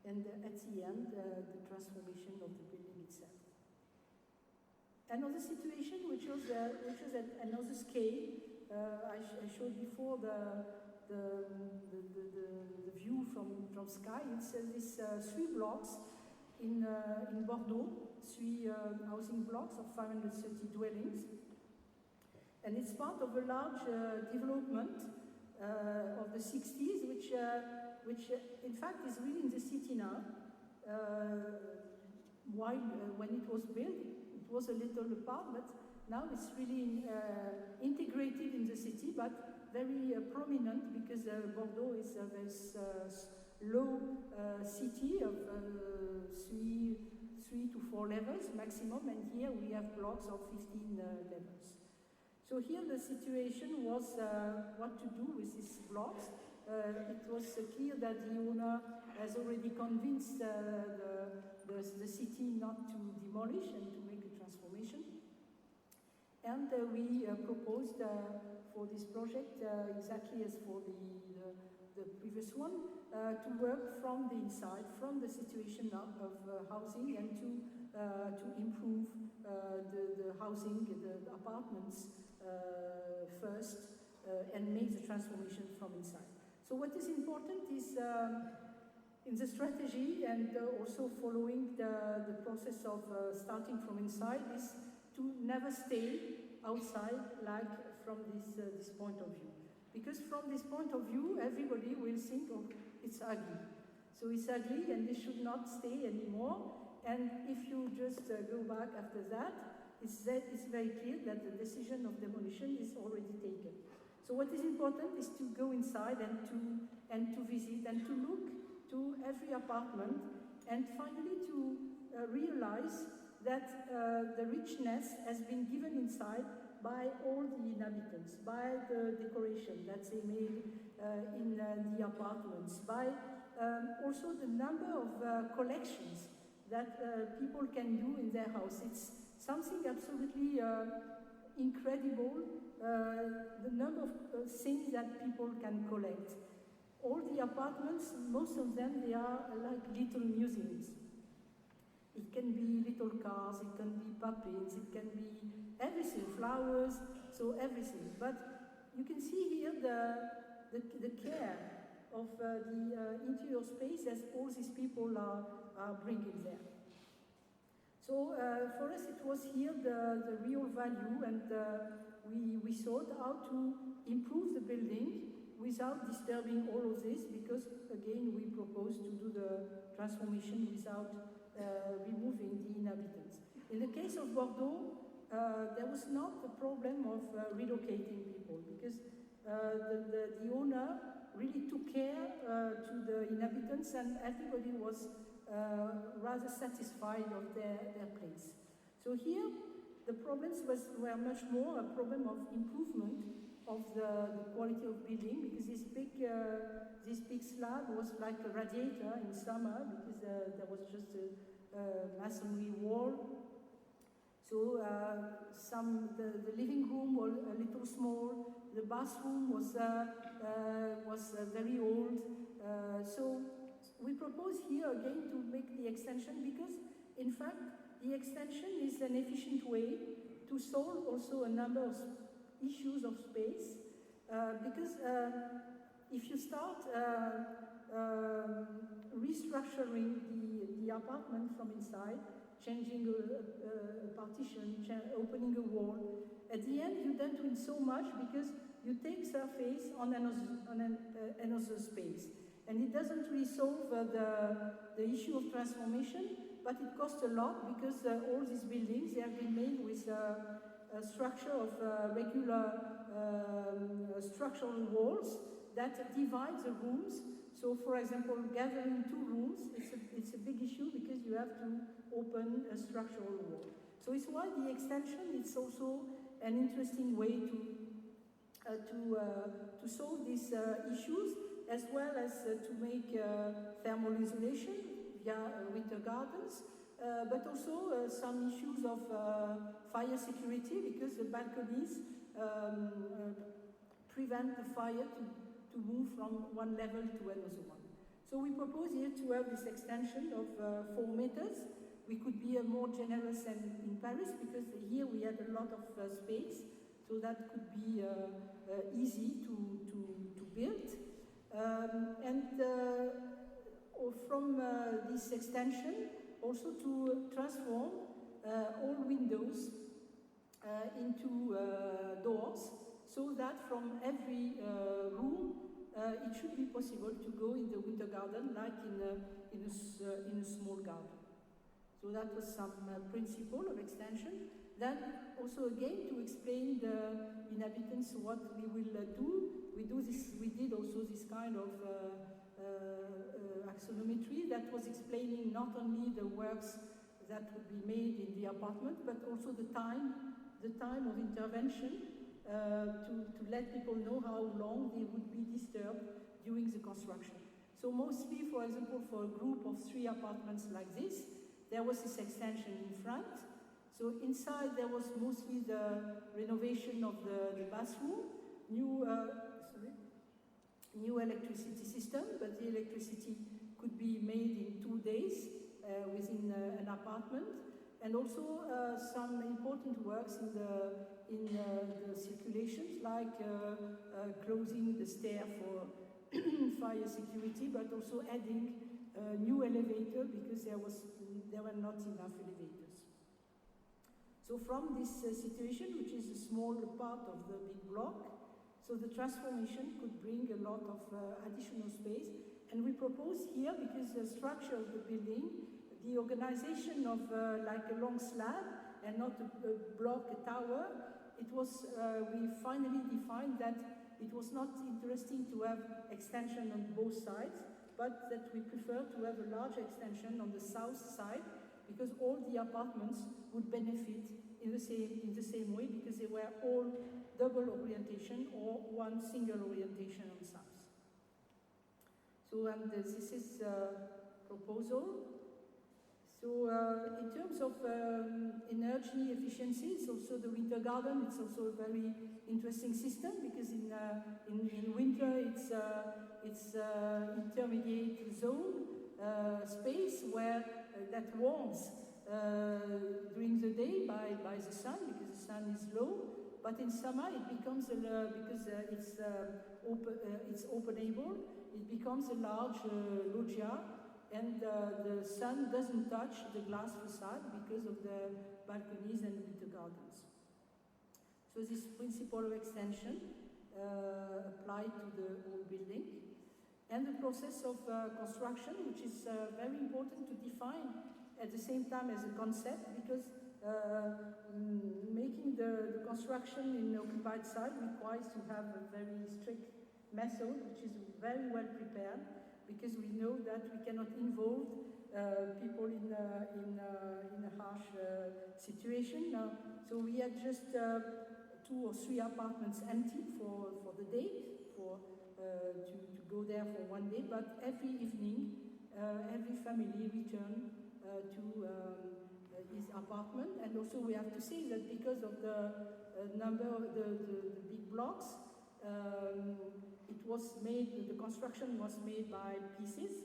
And at the end, the transformation of the building itself. Another situation, which was at another scale, I showed before the view from sky. It's these 3 blocks in Bordeaux, 3 housing blocks of 530 dwellings. And it's part of a large development of the 60s, which in fact is really in the city now. While when it was built, it was a little apart, but now it's really integrated in the city, but very prominent, because Bordeaux is a very low city of 3 to 4 levels maximum, and here we have blocks of 15 levels. So here the situation was what to do with these blocks. It was clear that the owner has already convinced the city not to demolish and to make a transformation. And we proposed for this project, exactly as for the previous one, to work from the inside, from the situation of housing, and to improve the housing, the apartments first, and make the transformation from inside. So what is important is, in the strategy, and also following the process of starting from inside, is to never stay outside, like from this point of view. Because from this point of view, everybody will think, oh, it's ugly. So it's ugly, and this should not stay anymore. And if you just go back after that, it's very clear that the decision of demolition is already taken. So what is important is to go inside and to visit and to look to every apartment, and finally to realize that the richness has been given inside by all the inhabitants, by the decoration that they made in the apartments, by also the number of collections that people can do in their house. It's something absolutely incredible, the number of things that people can collect. All the apartments, most of them, they are like little museums. It can be little cars, it can be puppets, it can be everything, flowers, so everything. But you can see here the care of the interior space as all these people are bringing there. So for us it was here the real value, and we thought how to improve the building without disturbing all of this, because again we proposed to do the transformation without removing the inhabitants. In the case of Bordeaux, there was not the problem of relocating people, because the owner really took care to the inhabitants, and everybody was rather satisfied of their place. So here, the problems were much more a problem of improvement of the quality of building, because this big slab was like a radiator in summer, because there was just a masonry wall. So the living room was a little small, the bathroom was very old. So we propose here again to make the extension, because in fact the extension is an efficient way to solve also a number of issues of space, because if you start restructuring the apartment from inside, changing a partition, opening a wall, at the end you don't win so much, because you take surface on another space. And it doesn't really solve the issue of transformation, but it costs a lot, because all these buildings, they have been made with a structure of regular structural walls that divide the rooms. So, for example, gathering two rooms, it's a big issue, because you have to open a structural wall. So it's why the extension is also an interesting way to solve these issues, as well as to make thermal insulation via winter gardens, but also some issues of fire security, because the balconies prevent the fire to move from one level to another one. So we propose here to have this extension of 4 meters. We could be more generous than in Paris, because here we had a lot of space, so that could be easy to build. From this extension, also to transform all windows into doors, so that from every room it should be possible to go in the winter garden like in a small garden. So that was some principle of extension. Then also again to explain the inhabitants what we will do. We did also this kind of axonometry that was explaining not only the works that would be made in the apartment, but also the time of intervention to let people know how long they would be disturbed during the construction. So mostly, for example, for a group of 3 apartments like this, there was this extension in front. So inside there was mostly the renovation of the bathroom, new electricity system, but the electricity could be made in 2 days within an apartment, and also some important works in the circulations, like closing the stair for fire security, but also adding a new elevator, because there were not enough elevators. So from this situation, which is a small part of the big block, so the transformation could bring a lot of additional space. And we propose here, because the structure of the building, the organization of like a long slab and not a block, a tower, it was, we finally defined that it was not interesting to have extension on both sides, but that we prefer to have a large extension on the south side, because all the apartments would benefit in the same way because they were all double orientation or one single orientation on subs. So and this is proposal. So in terms of energy efficiency, it's also the winter garden. It's also a very interesting system because in winter it's intermediate zone space where that warms during the day by the sun because the sun is low. But in summer it becomes because it's openable. It becomes a large loggia. And the sun doesn't touch the glass facade because of the balconies and winter gardens. So this principle of extension applied to the whole building. And the process of construction, which is very important to define at the same time as a concept, because making the construction in the occupied site requires to have a very strict method, which is very well prepared, because we know that we cannot involve people in a harsh situation. So we had just 2 or 3 apartments empty for the day, to go there for one day, but every evening, every family returned to his apartment. And also we have to say that because of the number of the big blocks, the construction was made by pieces,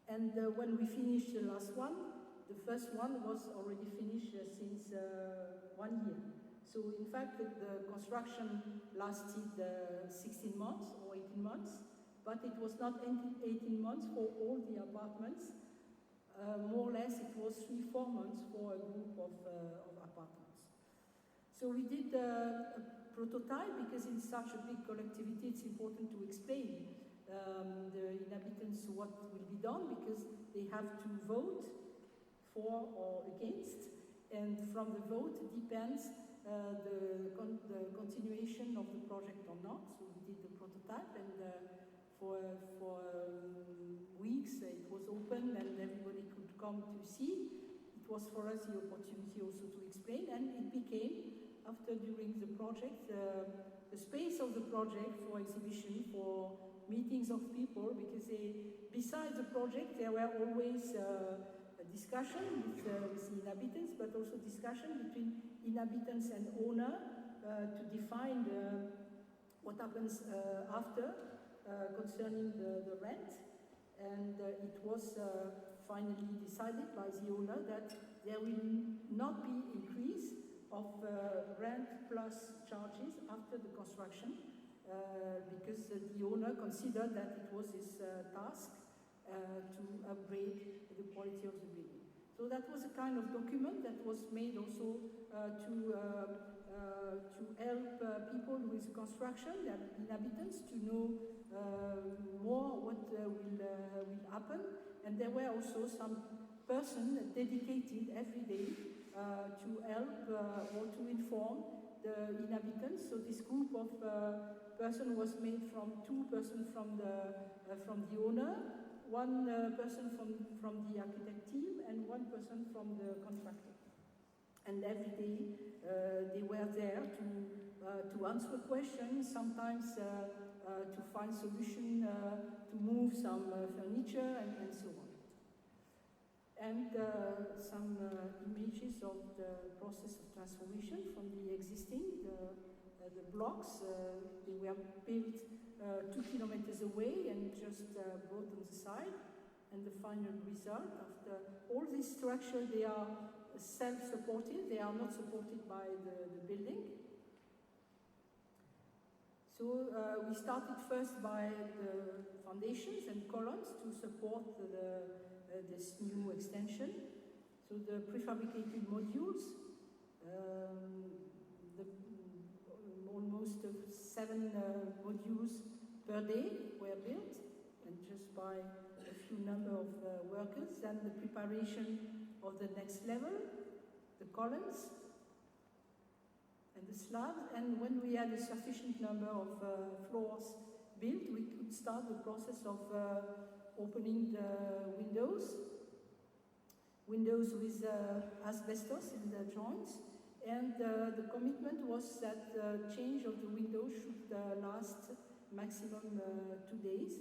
and when we finished the last one, the first one was already finished since 1 year. So in fact, the construction lasted 16 months or 18 months, but it was not 18 months for all the apartments. More or less, it was 3-4 months for a group of apartments. So we did a prototype because in such a big collectivity it's important to explain the inhabitants what will be done, because they have to vote for or against, and from the vote depends the continuation of the project or not. So we did the prototype, and for weeks it was open and everybody could come to see. It was for us the opportunity also to explain, and it became, during the project, the space of the project for exhibition, for meetings of people, because besides the project, there were always a discussion with the inhabitants, but also discussion between inhabitants and owner to define what happens after concerning the rent. And it was finally decided by the owner that there will not be increase of rent plus charges after the construction, because the owner considered that it was his task to upgrade the quality of the building. So that was a kind of document that was made also to help people with construction, the inhabitants, to know more what will happen. And there were also some person dedicated every day to help or to inform the inhabitants. So this group of person was made from 2 persons from the owner, 1 person from the architect team, and 1 person from the contractor. And every day they were there to answer questions, sometimes to find solution, to move some furniture and so on. And some images of the process of transformation from the existing, the blocks. They were built 2 kilometers away and just brought on the side. And the final result, after all these structures, they are self-supported. They are not supported by the building. So we started first by the foundations and columns to support this new extension. So the prefabricated modules, almost 7 modules per day were built, and just by a few number of workers. Then the preparation of the next level, the columns and the slabs. And when we had a sufficient number of floors built, we could start the process of opening the windows. windows with asbestos in the joints, and the commitment was that change of the windows should last maximum 2 days.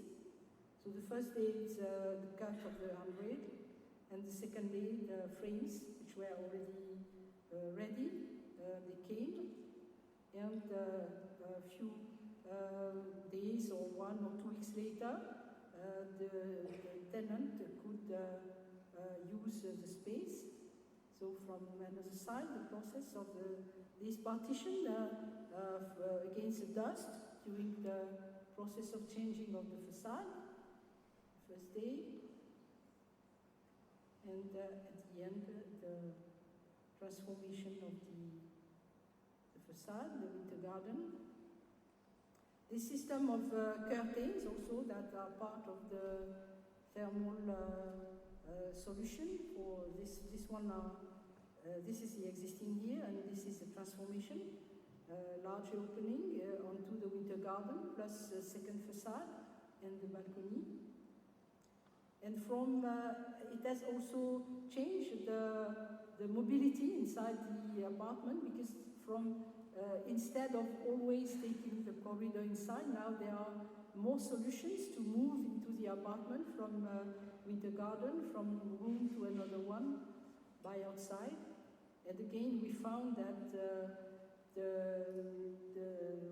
So the first day is the cut of the handrail, and the second day the frames, which were already ready, they came, and a few days or 1 or 2 weeks later, the tenant could use the space. So from another side, the process of this partition against the dust during the process of changing of the facade, first day, and at the end, the transformation of the facade, the winter garden. This system of curtains also that are part of the thermal solution for this one. This is the existing here, and this is the transformation. Large opening onto the winter garden, plus the second facade and the balcony. And from it has also changed the mobility inside the apartment, because from instead of always taking the corridor inside, now there are more solutions to move into the apartment from winter garden, from room to another one by outside. And again, we found that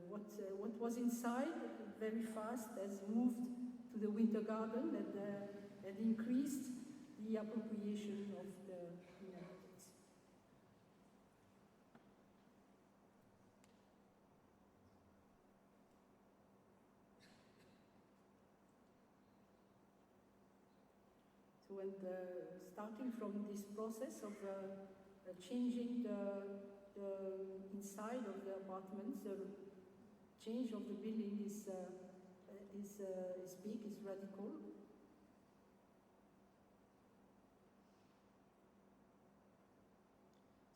what was inside very fast has moved to the winter garden and increased the appropriation of the inhabitants. So, and starting from this process of changing the inside of the apartments, the change of the building is big, is radical.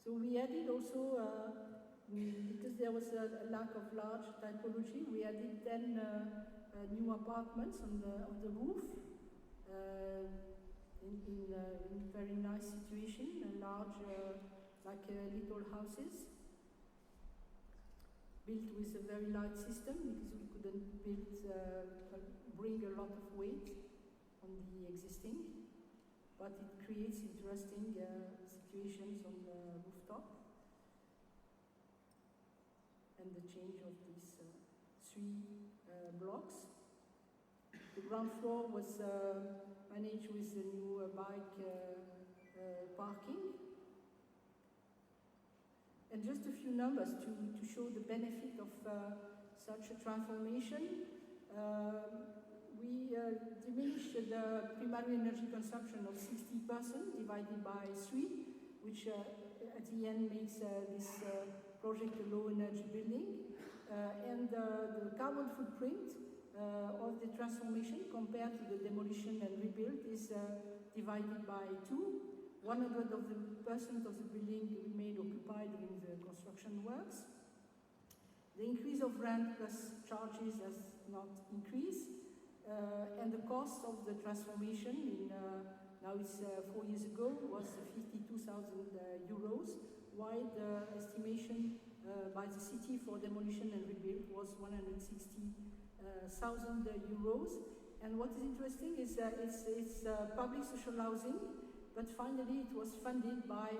So we added also, because there was a lack of large typology, we added 10 new apartments on the roof, in very nice situation, large, like little houses, built with a very light system, because we couldn't bring a lot of weight on the existing, but it creates interesting situations on the rooftop. And the change of these 3 blocks. The ground floor was managed with the new bike parking. And just a few numbers to show the benefit of such a transformation. We diminished the primary energy consumption of 60% divided by 3, which at the end makes this project a low energy building. And the carbon footprint of the transformation compared to the demolition and rebuild is divided by 2. 100% of the building remained occupied during the construction works. The increase of rent plus charges has not increased. And the cost of the transformation now it's 4 years ago, was 52,000 euros, while the estimation by the city for demolition and rebuild was 160,000 euros. And what is interesting is it's public social housing, but finally it was funded by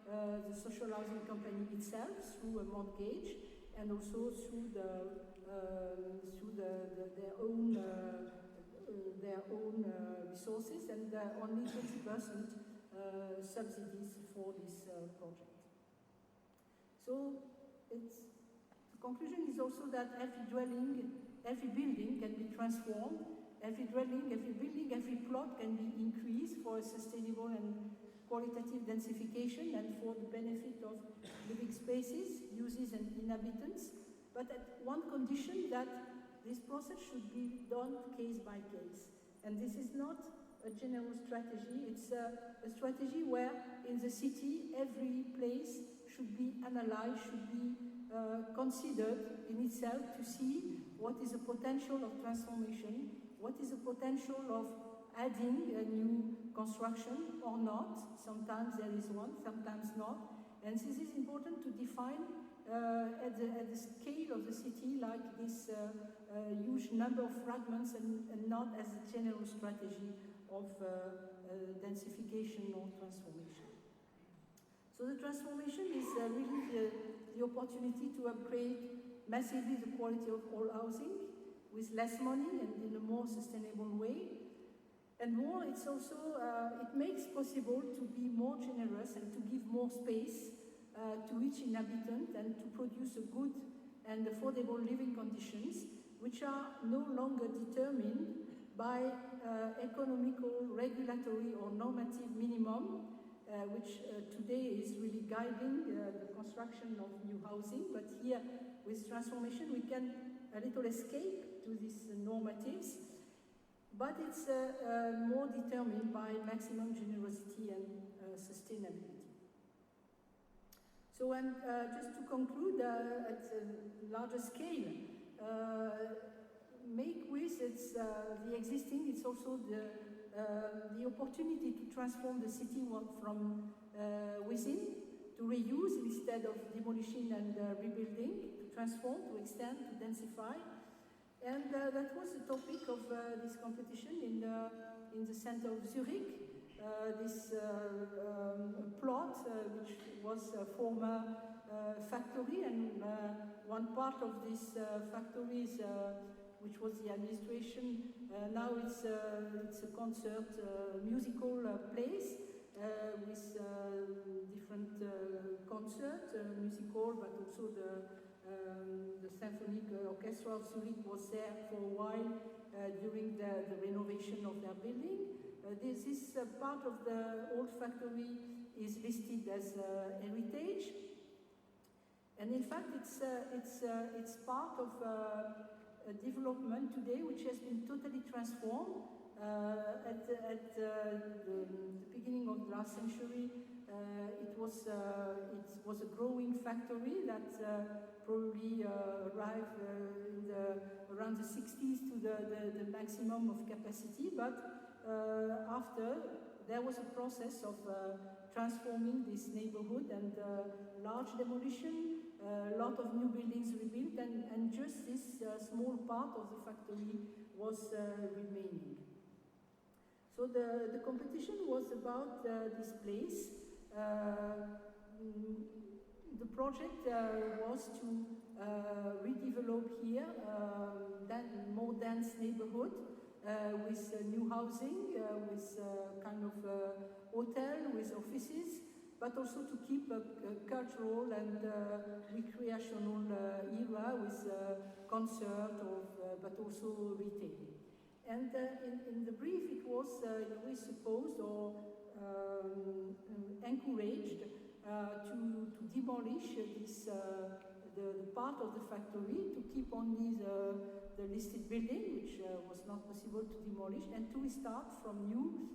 the social housing company itself through a mortgage, and also through their own resources, and only 20% subsidies for this project. So the conclusion is also that every building can be transformed, every dwelling, every building, every plot can be increased for a sustainable and qualitative densification and for the benefit of living spaces, uses and inhabitants, but at one condition, that this process should be done case by case. And this is not a general strategy, it's a strategy where in the city every place should be analyzed, should be considered in itself to see what is the potential of transformation, what is the potential of adding a new construction or not. Sometimes there is one, sometimes not. And this is important to define at the scale of the city, like this huge number of fragments, and not as a general strategy of densification or transformation. So the transformation is really the opportunity to upgrade massively the quality of all housing with less money and in a more sustainable way. And more, it's also, it makes possible to be more generous and to give more space to each inhabitant and to produce a good and affordable living conditions, which are no longer determined by economical, regulatory or normative minimum, which today is really guiding the construction of new housing. But here, with transformation, we can a little escape to these normatives, but it's more determined by maximum generosity and sustainability. So, and just to conclude, at a larger scale, make with it's the existing, it's also the opportunity to transform the city from within, to reuse instead of demolishing and rebuilding, to transform, to extend, to densify. And that was the topic of this competition in the center of Zurich. This plot, which was a former factory, and one part of this factory is which was the administration. Now it's a concert, musical place with different concert, musical, but also the symphonic orchestra of Zurich was there for a while during the renovation of their building. This part of the old factory is listed as heritage, and in fact it's part of a development today which has been totally transformed. At the beginning of the last century, it was a growing factory that probably arrived around the 60s to the maximum of capacity, but after, there was a process of transforming this neighborhood, and large demolition, a lot of new buildings rebuilt, and just this small part of the factory was remaining. So the competition was about this place. The project was to redevelop here that more dense neighborhood with new housing, with kind of hotel, with offices, but also to keep a cultural and recreational era with concert, but also retail. And in the brief, it was, we supposed or encouraged to demolish this, the part of the factory, to keep only the listed building, which was not possible to demolish, and to restart from new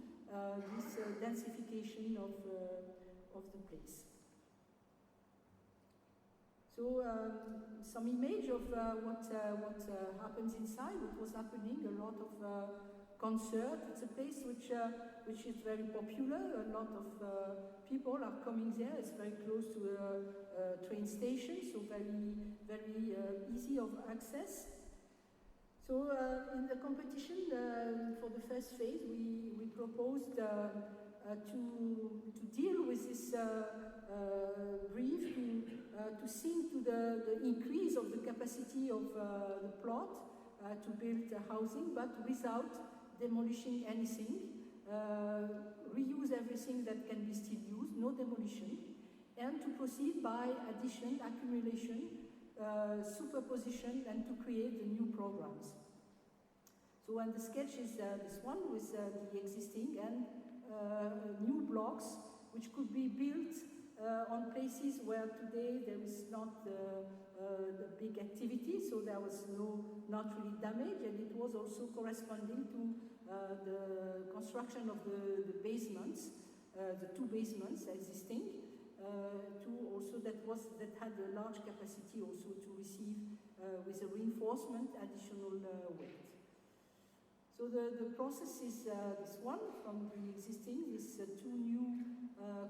this densification of the place. So some image of what happens inside, what was happening, a lot of concert. It's a place which is very popular. A lot of people are coming there. It's very close to a train station, so very easy of access. So in the competition, for the first phase, we proposed to deal with this brief, to sink to the increase of the capacity of the plot to build housing, but without demolishing anything, reuse everything that can be still used, no demolition, and to proceed by addition, accumulation, superposition, and to create the new programs. So, and the sketch is this one with the existing and new blocks which could be built on places where today there is not the big activity, so there was not really damage, and it was also corresponding to the construction of the basements, the two basements existing, that had a large capacity also to receive with a reinforcement additional weight. So the process is this one, from the existing, these two new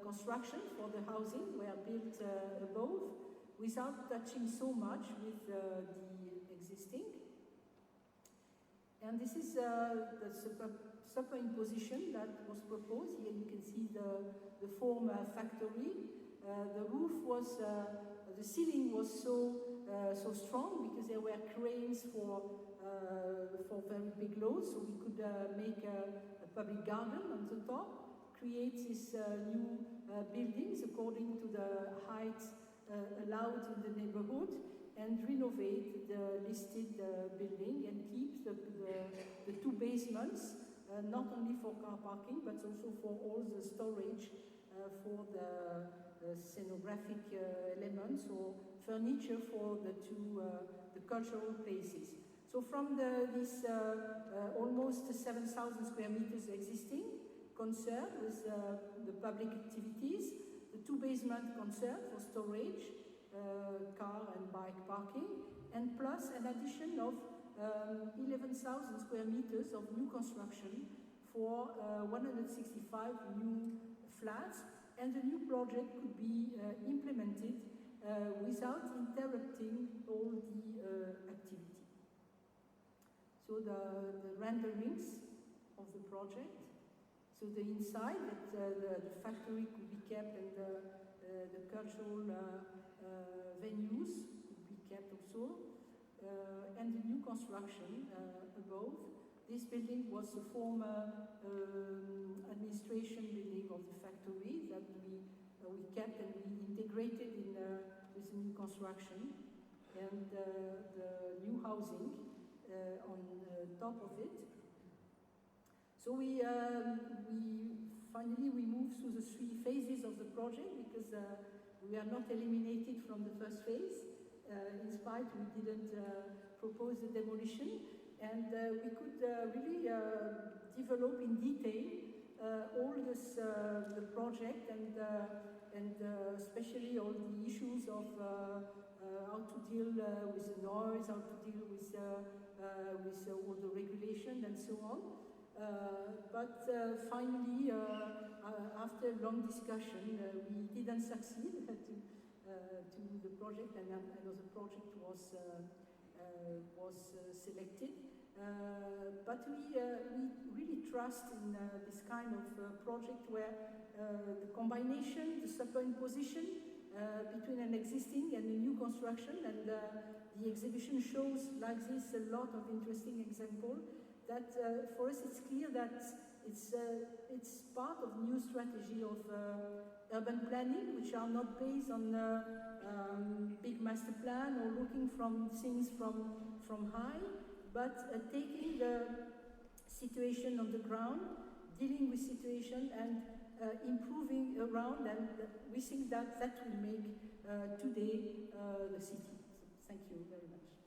constructions for the housing were built above without touching so much with the existing. And this is the superimposition that was proposed. Here you can see the former factory. The roof was, the ceiling was so strong because there were cranes for very big loads, so we could make a public garden on the top, create these new buildings according to the height allowed in the neighborhood, and renovate the listed building and keep the two basements, not only for car parking, but also for all the storage for the scenographic elements or furniture for the two the cultural places. So from this almost 7,000 square meters existing, conserved with the public activities, the two basement conserved for storage, car and bike parking, and plus an addition of 11,000 square meters of new construction for 165 new flats, and the new project could be implemented without interrupting all the activity. So the renderings of the project, so the inside, that the factory could be kept, and the cultural venues could be kept also, and the new construction above. This building was the former administration building of the factory that we kept and we integrated in with the new construction, and the new housing on top of it. So we finally moved through the 3 phases of the project because we are not eliminated from the first phase. In spite, we didn't propose the demolition, and we could really develop in detail all this the project, and especially all the issues of how to deal with the noise, how to deal with all the regulation and so on. But finally, after long discussion, we didn't succeed to the project, and another project was selected. But we really trust in this kind of project where the combination, the superimposition between an existing and a new construction, and the exhibition shows like this a lot of interesting examples. That for us it's clear that it's part of new strategy of urban planning, which are not based on big master plan or looking from things from high, but taking the situation on the ground, dealing with situation, and improving around, and we think that will make today the city. So thank you very much.